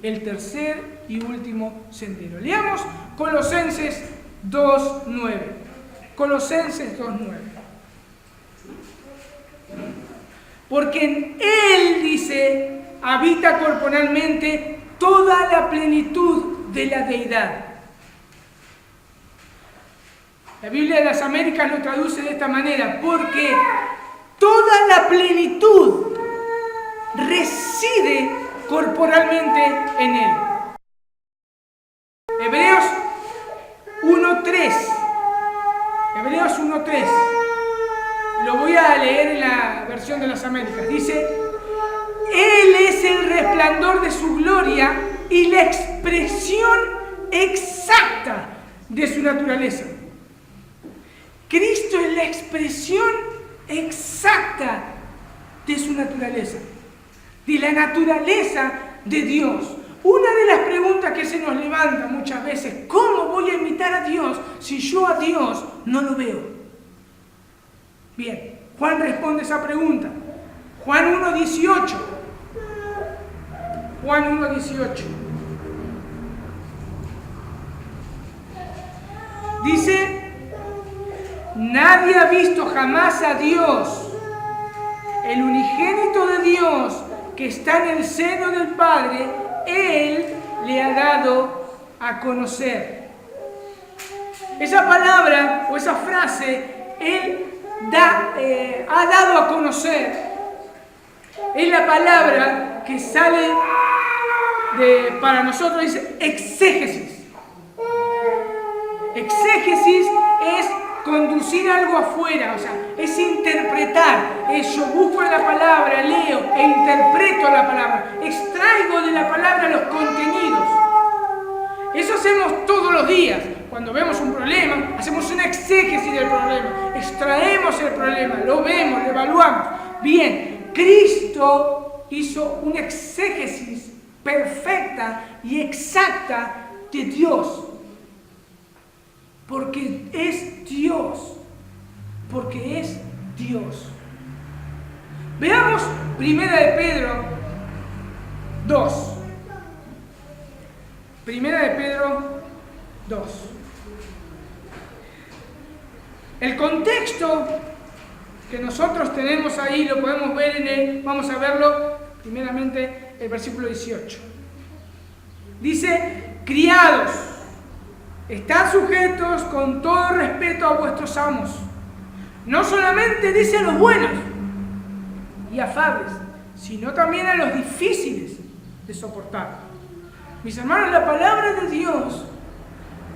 El tercer y último sendero. Leamos Colosenses 2:9. Colosenses 2:9. Porque en Él, dice, habita corporalmente toda la plenitud de la deidad. La Biblia de las Américas lo traduce de esta manera, porque toda la plenitud reside corporalmente en Él. Hebreos 1:3. Hebreos 1:3. Lo voy a leer en la versión de las Américas. Dice, Él es el resplandor de su gloria y la expresión exacta de su naturaleza. Cristo es la expresión exacta de su naturaleza, de la naturaleza de Dios. Una de las preguntas que se nos levanta muchas veces, ¿cómo voy a imitar a Dios si yo a Dios no lo veo? Bien, Juan responde esa pregunta. Juan 1:18. Juan 1:18. Dice, nadie ha visto jamás a Dios. El unigénito de Dios que está en el seno del Padre, Él le ha dado a conocer. Esa palabra o esa frase, Él ha dado a conocer, es la palabra que sale para nosotros, dice exégesis. Exégesis es conducir algo afuera, o sea, es interpretar. Yo busco en la palabra, leo e interpreto la palabra, extraigo de la palabra los contenidos. Eso hacemos todos los días. Cuando vemos un problema, hacemos una exégesis del problema, extraemos el problema, lo vemos, lo evaluamos. Bien, Cristo hizo una exégesis perfecta y exacta de Dios. Porque es Dios. Porque es Dios. Veamos 1 de Pedro 2. 1 de Pedro 2. El contexto que nosotros tenemos ahí lo podemos ver vamos a verlo primeramente el versículo 18. Dice, criados, estad sujetos con todo respeto a vuestros amos. No solamente dice a los buenos y afables, sino también a los difíciles de soportar. Mis hermanos, la palabra de Dios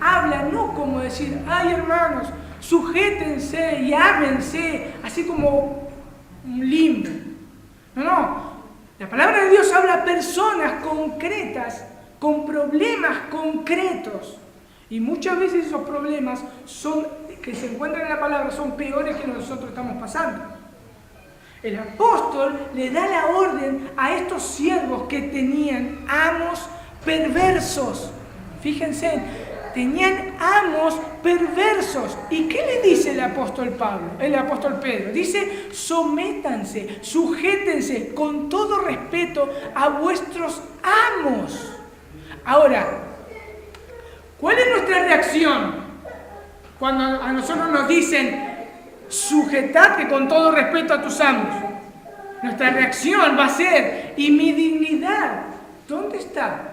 habla no como decir, ay hermanos, sujétense y ámense, así como un limbo. No. La palabra de Dios habla a personas concretas, con problemas concretos. Y muchas veces esos problemas que se encuentran en la palabra son peores que nosotros estamos pasando. El apóstol le da la orden a estos siervos que tenían amos perversos. Fíjense, tenían amos perversos. ¿Y qué le dice el apóstol Pedro? Dice, sométanse, sujétense con todo respeto a vuestros amos. Ahora, ¿cuál es nuestra reacción cuando a nosotros nos dicen, sujetate con todo respeto a tus amos? Nuestra reacción va a ser, ¿y mi dignidad? ¿Dónde está?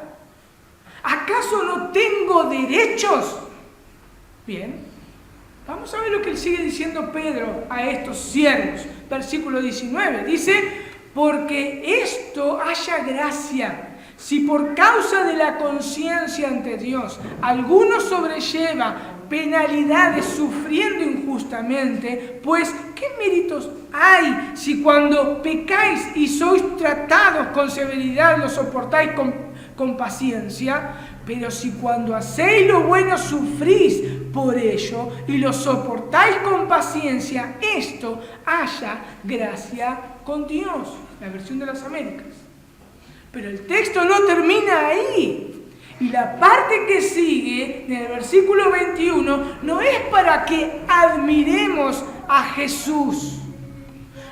¿Acaso no tengo derechos? Bien, vamos a ver lo que sigue diciendo Pedro a estos siervos. Versículo 19, dice, porque esto haya gracia, si por causa de la conciencia ante Dios alguno sobrelleva penalidades sufriendo injustamente, pues ¿qué méritos hay si cuando pecáis y sois tratados con severidad lo soportáis con paciencia? Pero si cuando hacéis lo bueno sufrís por ello y lo soportáis con paciencia, esto haya gracia con Dios. La versión de las Américas. Pero el texto no termina ahí. Y la parte que sigue, en el versículo 21, no es para que admiremos a Jesús.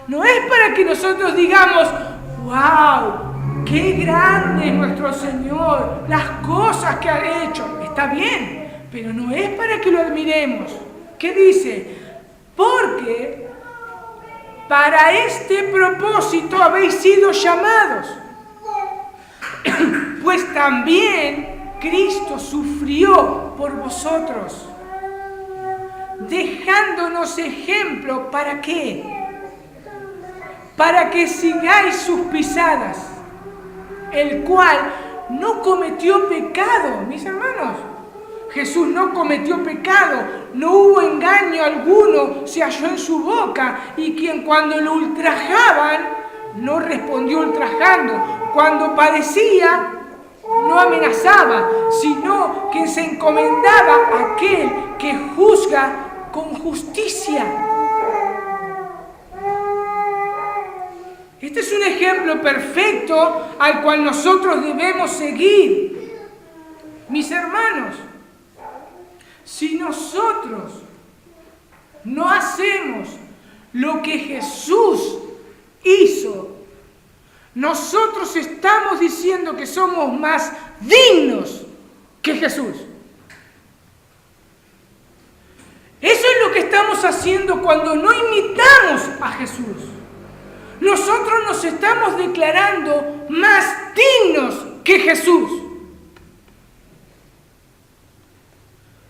No es para que nosotros digamos, ¡wow! ¡Qué grande es nuestro Señor! Las cosas que ha hecho. Está bien, pero no es para que lo admiremos. ¿Qué dice? Porque para este propósito habéis sido llamados. Pues también Cristo sufrió por vosotros, dejándonos ejemplo, ¿para qué? Para que sigáis sus pisadas, el cual no cometió pecado, mis hermanos. Jesús no cometió pecado, no hubo engaño alguno, se halló en su boca, y quien cuando lo ultrajaban, no respondió ultrajando. Cuando padecía, no amenazaba, sino que se encomendaba a aquel que juzga con justicia. Este es un ejemplo perfecto al cual nosotros debemos seguir. Mis hermanos, si nosotros no hacemos lo que Jesús hizo, nosotros estamos diciendo que somos más dignos que Jesús. Eso es lo que estamos haciendo cuando no imitamos a Jesús? Nosotros nos estamos declarando más dignos que Jesús.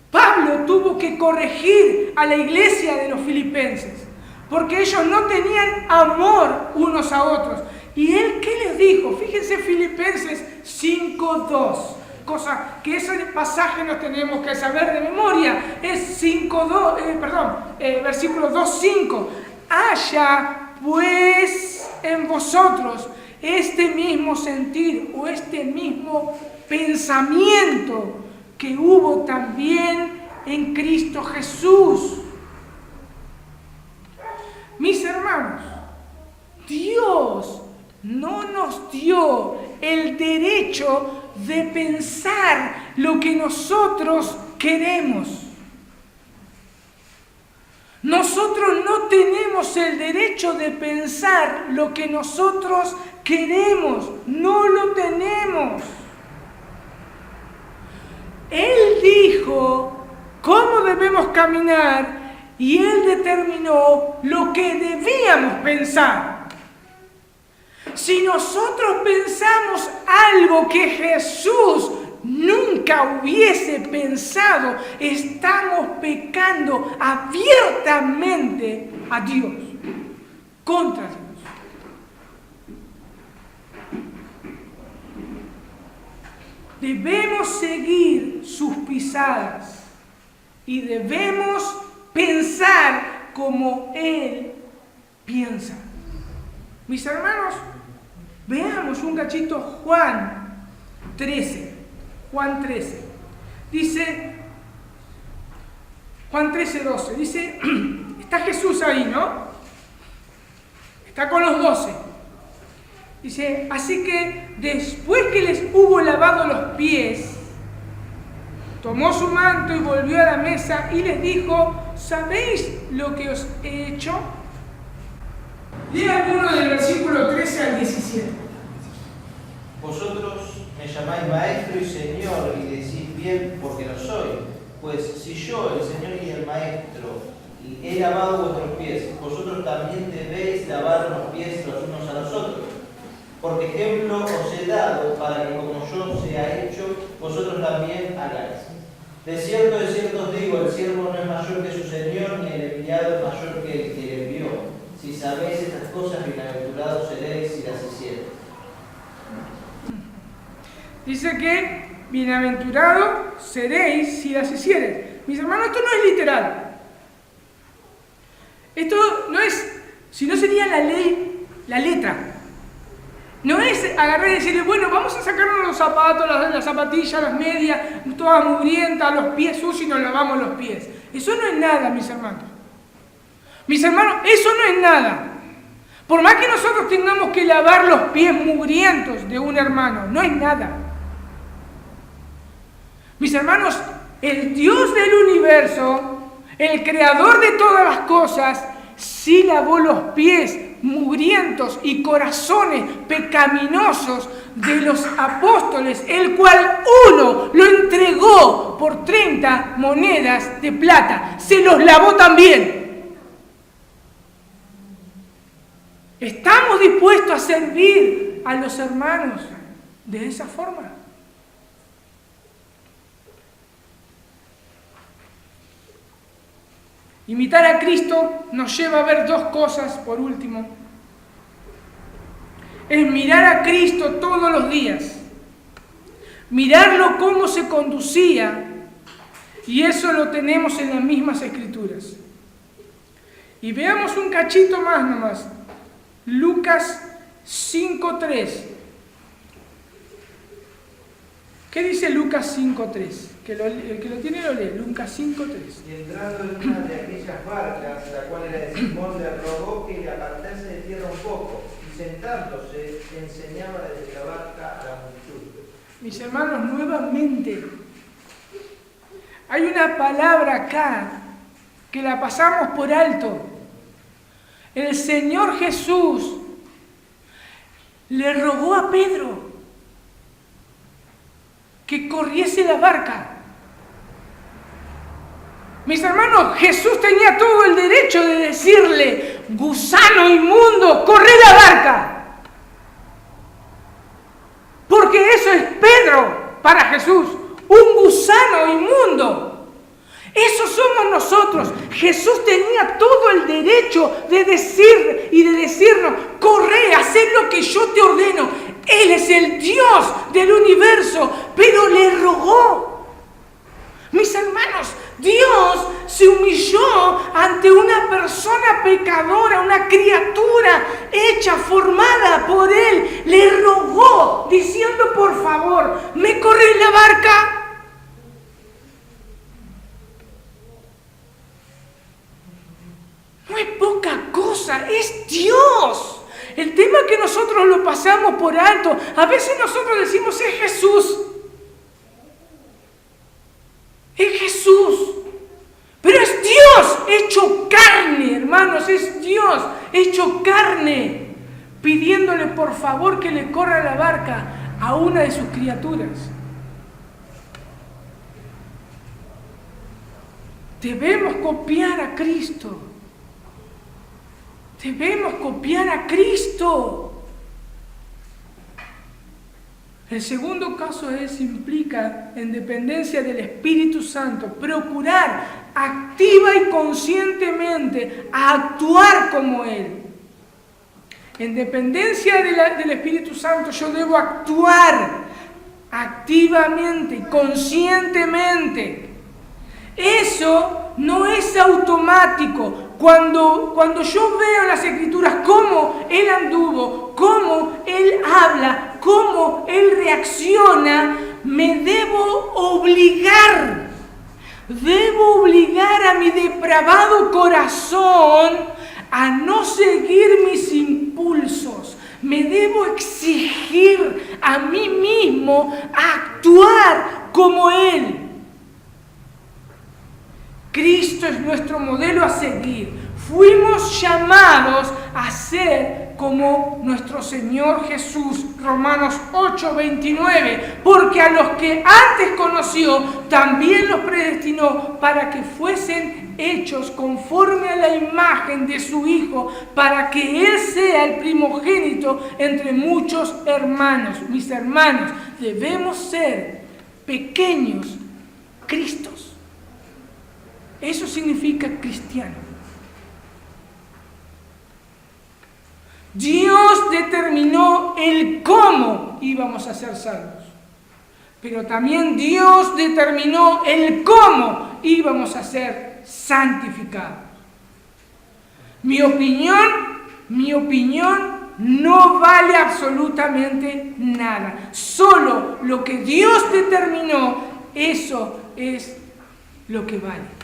Pablo tuvo que corregir a la iglesia de los filipenses porque ellos no tenían amor unos a otros. ¿Y él qué les dijo? Fíjense, Filipenses 5:2. Cosa que ese pasaje nos tenemos que saber de memoria. Es versículo 2:5. Haya pues en vosotros este mismo sentir o este mismo pensamiento que hubo también en Cristo Jesús. Mis hermanos, Dios no nos dio el derecho de pensar lo que nosotros queremos. Nosotros no tenemos el derecho de pensar lo que nosotros queremos. No lo tenemos. Él dijo cómo debemos caminar y Él determinó lo que debíamos pensar. Si nosotros pensamos algo que Jesús nunca hubiese pensado, estamos pecando abiertamente a Dios, contra Dios. Debemos seguir sus pisadas y debemos pensar como Él piensa. Mis hermanos, veamos un cachito Juan 13. Juan 13. Dice, Juan 13:12. Dice, está Jesús ahí, ¿no? Está con los 12. Dice, así que después que les hubo lavado los pies, tomó su manto y volvió a la mesa y les dijo, ¿sabéis lo que os he hecho? Lea alguno del versículo 13 al 17. Vosotros me llamáis maestro y señor y decís bien porque lo soy. Pues si yo, el Señor y el Maestro, he lavado vuestros pies, vosotros también debéis lavar los pies los unos a los otros. Porque ejemplo os he dado para que como yo sea hecho, vosotros también hagáis. De cierto os digo, el siervo no es mayor que su Señor, ni el enviado es mayor que el que le envió. Si sabéis estas cosas, bienaventurados seréis si las hiciereis. Dice que bienaventurados seréis si las hiciereis. Mis hermanos, esto no es literal. Esto no es, si no sería la ley, la letra. No es agarrar y decirle, bueno, vamos a sacarnos los zapatos, las zapatillas, las medias, todas mugrientas, los pies sucios y nos lavamos los pies. Eso no es nada, mis hermanos. Mis hermanos, eso no es nada. Por más que nosotros tengamos que lavar los pies mugrientos de un hermano, no es nada. Mis hermanos, el Dios del universo, el creador de todas las cosas, sí lavó los pies mugrientos y corazones pecaminosos de los apóstoles, el cual uno lo entregó por 30 monedas de plata. Se los lavó también. ¿Estamos dispuestos a servir a los hermanos de esa forma? Imitar a Cristo nos lleva a ver dos cosas, por último. Es mirar a Cristo todos los días. Mirarlo cómo se conducía. Y eso lo tenemos en las mismas Escrituras. Y veamos un cachito más nomás. Lucas 5:3. ¿Qué dice Lucas 5:3? El que lo tiene lo lee. Lucas 5:3. Y entrando en una de aquellas barcas, la cual era de Simón, le rogó que le apartase de tierra un poco, y sentándose enseñaba desde la barca a la multitud. Mis hermanos, nuevamente hay una palabra acá que la pasamos por alto. El Señor Jesús le rogó a Pedro que corriese la barca. Mis hermanos, Jesús tenía todo el derecho de decirle, gusano inmundo, corre la barca. Porque eso es Pedro para Jesús, un gusano inmundo. Eso somos nosotros. Jesús tenía todo el derecho de decir y de decirnos, corre, haz lo que yo te ordeno. Él es el Dios del universo, pero le rogó. Mis hermanos, Dios se humilló ante una persona pecadora, una criatura hecha, formada por Él. Le rogó, diciendo, por favor, ¿me corres la barca? No es poca cosa, es Dios. El tema es que nosotros lo pasamos por alto. A veces nosotros decimos, es Jesús. Es Jesús. Pero es Dios hecho carne, hermanos. Es Dios hecho carne. Pidiéndole por favor que le corra la barca a una de sus criaturas. Debemos copiar a Cristo. Debemos copiar a Cristo. El segundo caso implica, en dependencia del Espíritu Santo, procurar activa y conscientemente a actuar como Él. En dependencia del Espíritu Santo, yo debo actuar activamente y conscientemente. Eso no es automático. Cuando yo veo en las Escrituras cómo Él anduvo, cómo Él habla, cómo Él reacciona, me debo obligar a mi depravado corazón a no seguir mis impulsos. Me debo exigir a mí mismo a actuar como Él. Cristo es nuestro modelo a seguir. Fuimos llamados a ser como nuestro Señor Jesús. Romanos 8:29. Porque a los que antes conoció, también los predestinó para que fuesen hechos conforme a la imagen de su Hijo, para que Él sea el primogénito entre muchos hermanos. Mis hermanos, debemos ser pequeños Cristos. Eso significa cristiano. Dios determinó el cómo íbamos a ser salvos, pero también Dios determinó el cómo íbamos a ser santificados. Mi opinión no vale absolutamente nada. Solo lo que Dios determinó, eso es lo que vale.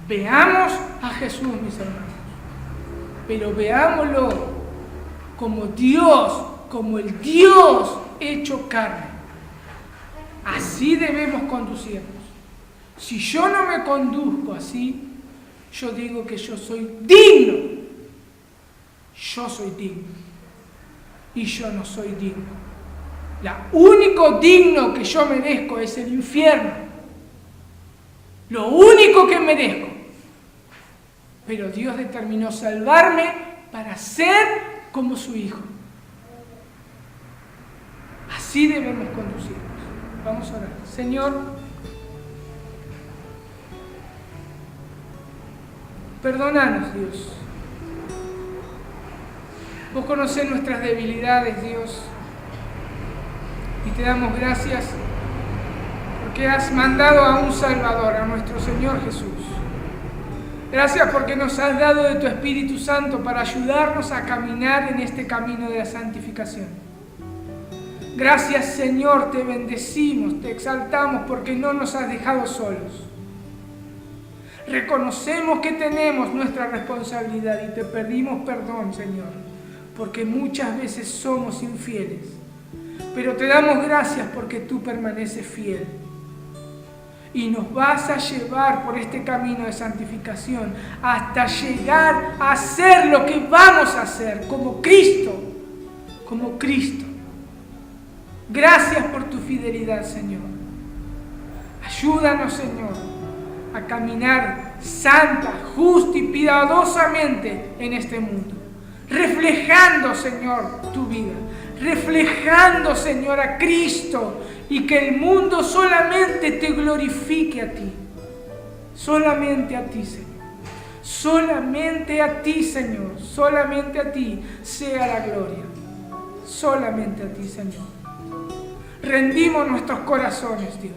Veamos a Jesús, mis hermanos, pero veámoslo como Dios, como el Dios hecho carne. Así debemos conducirnos. Si yo no me conduzco así, yo digo que yo soy digno. Yo soy digno. Y yo no soy digno. Lo único digno que yo merezco es el infierno. Lo único que merezco. Pero Dios determinó salvarme para ser como su Hijo. Así debemos conducirnos. Vamos a orar. Señor, perdónanos, Dios. Vos conocés nuestras debilidades, Dios. Y te damos gracias porque has mandado a un Salvador, a nuestro Señor Jesús. Gracias porque nos has dado de tu Espíritu Santo para ayudarnos a caminar en este camino de la santificación. Gracias, Señor, te bendecimos, te exaltamos porque no nos has dejado solos. Reconocemos que tenemos nuestra responsabilidad y te pedimos perdón, Señor, porque muchas veces somos infieles. Pero te damos gracias porque tú permaneces fiel. Y nos vas a llevar por este camino de santificación hasta llegar a hacer lo que vamos a hacer, como Cristo. Como Cristo. Gracias por tu fidelidad, Señor. Ayúdanos, Señor, a caminar santa, justa y piadosamente en este mundo. Reflejando, Señor, tu vida. Reflejando, Señor, a Cristo. Y que el mundo solamente te glorifique a ti. Solamente a ti, Señor. Solamente a ti, Señor. Solamente a ti sea la gloria. Solamente a ti, Señor. Rendimos nuestros corazones, Dios.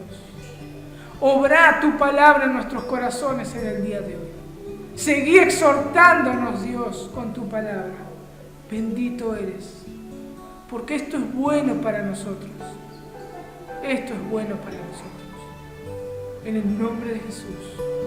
Obra tu palabra en nuestros corazones en el día de hoy. Seguí exhortándonos, Dios, con tu palabra. Bendito eres, porque esto es bueno para nosotros. Esto es bueno para nosotros. En el nombre de Jesús.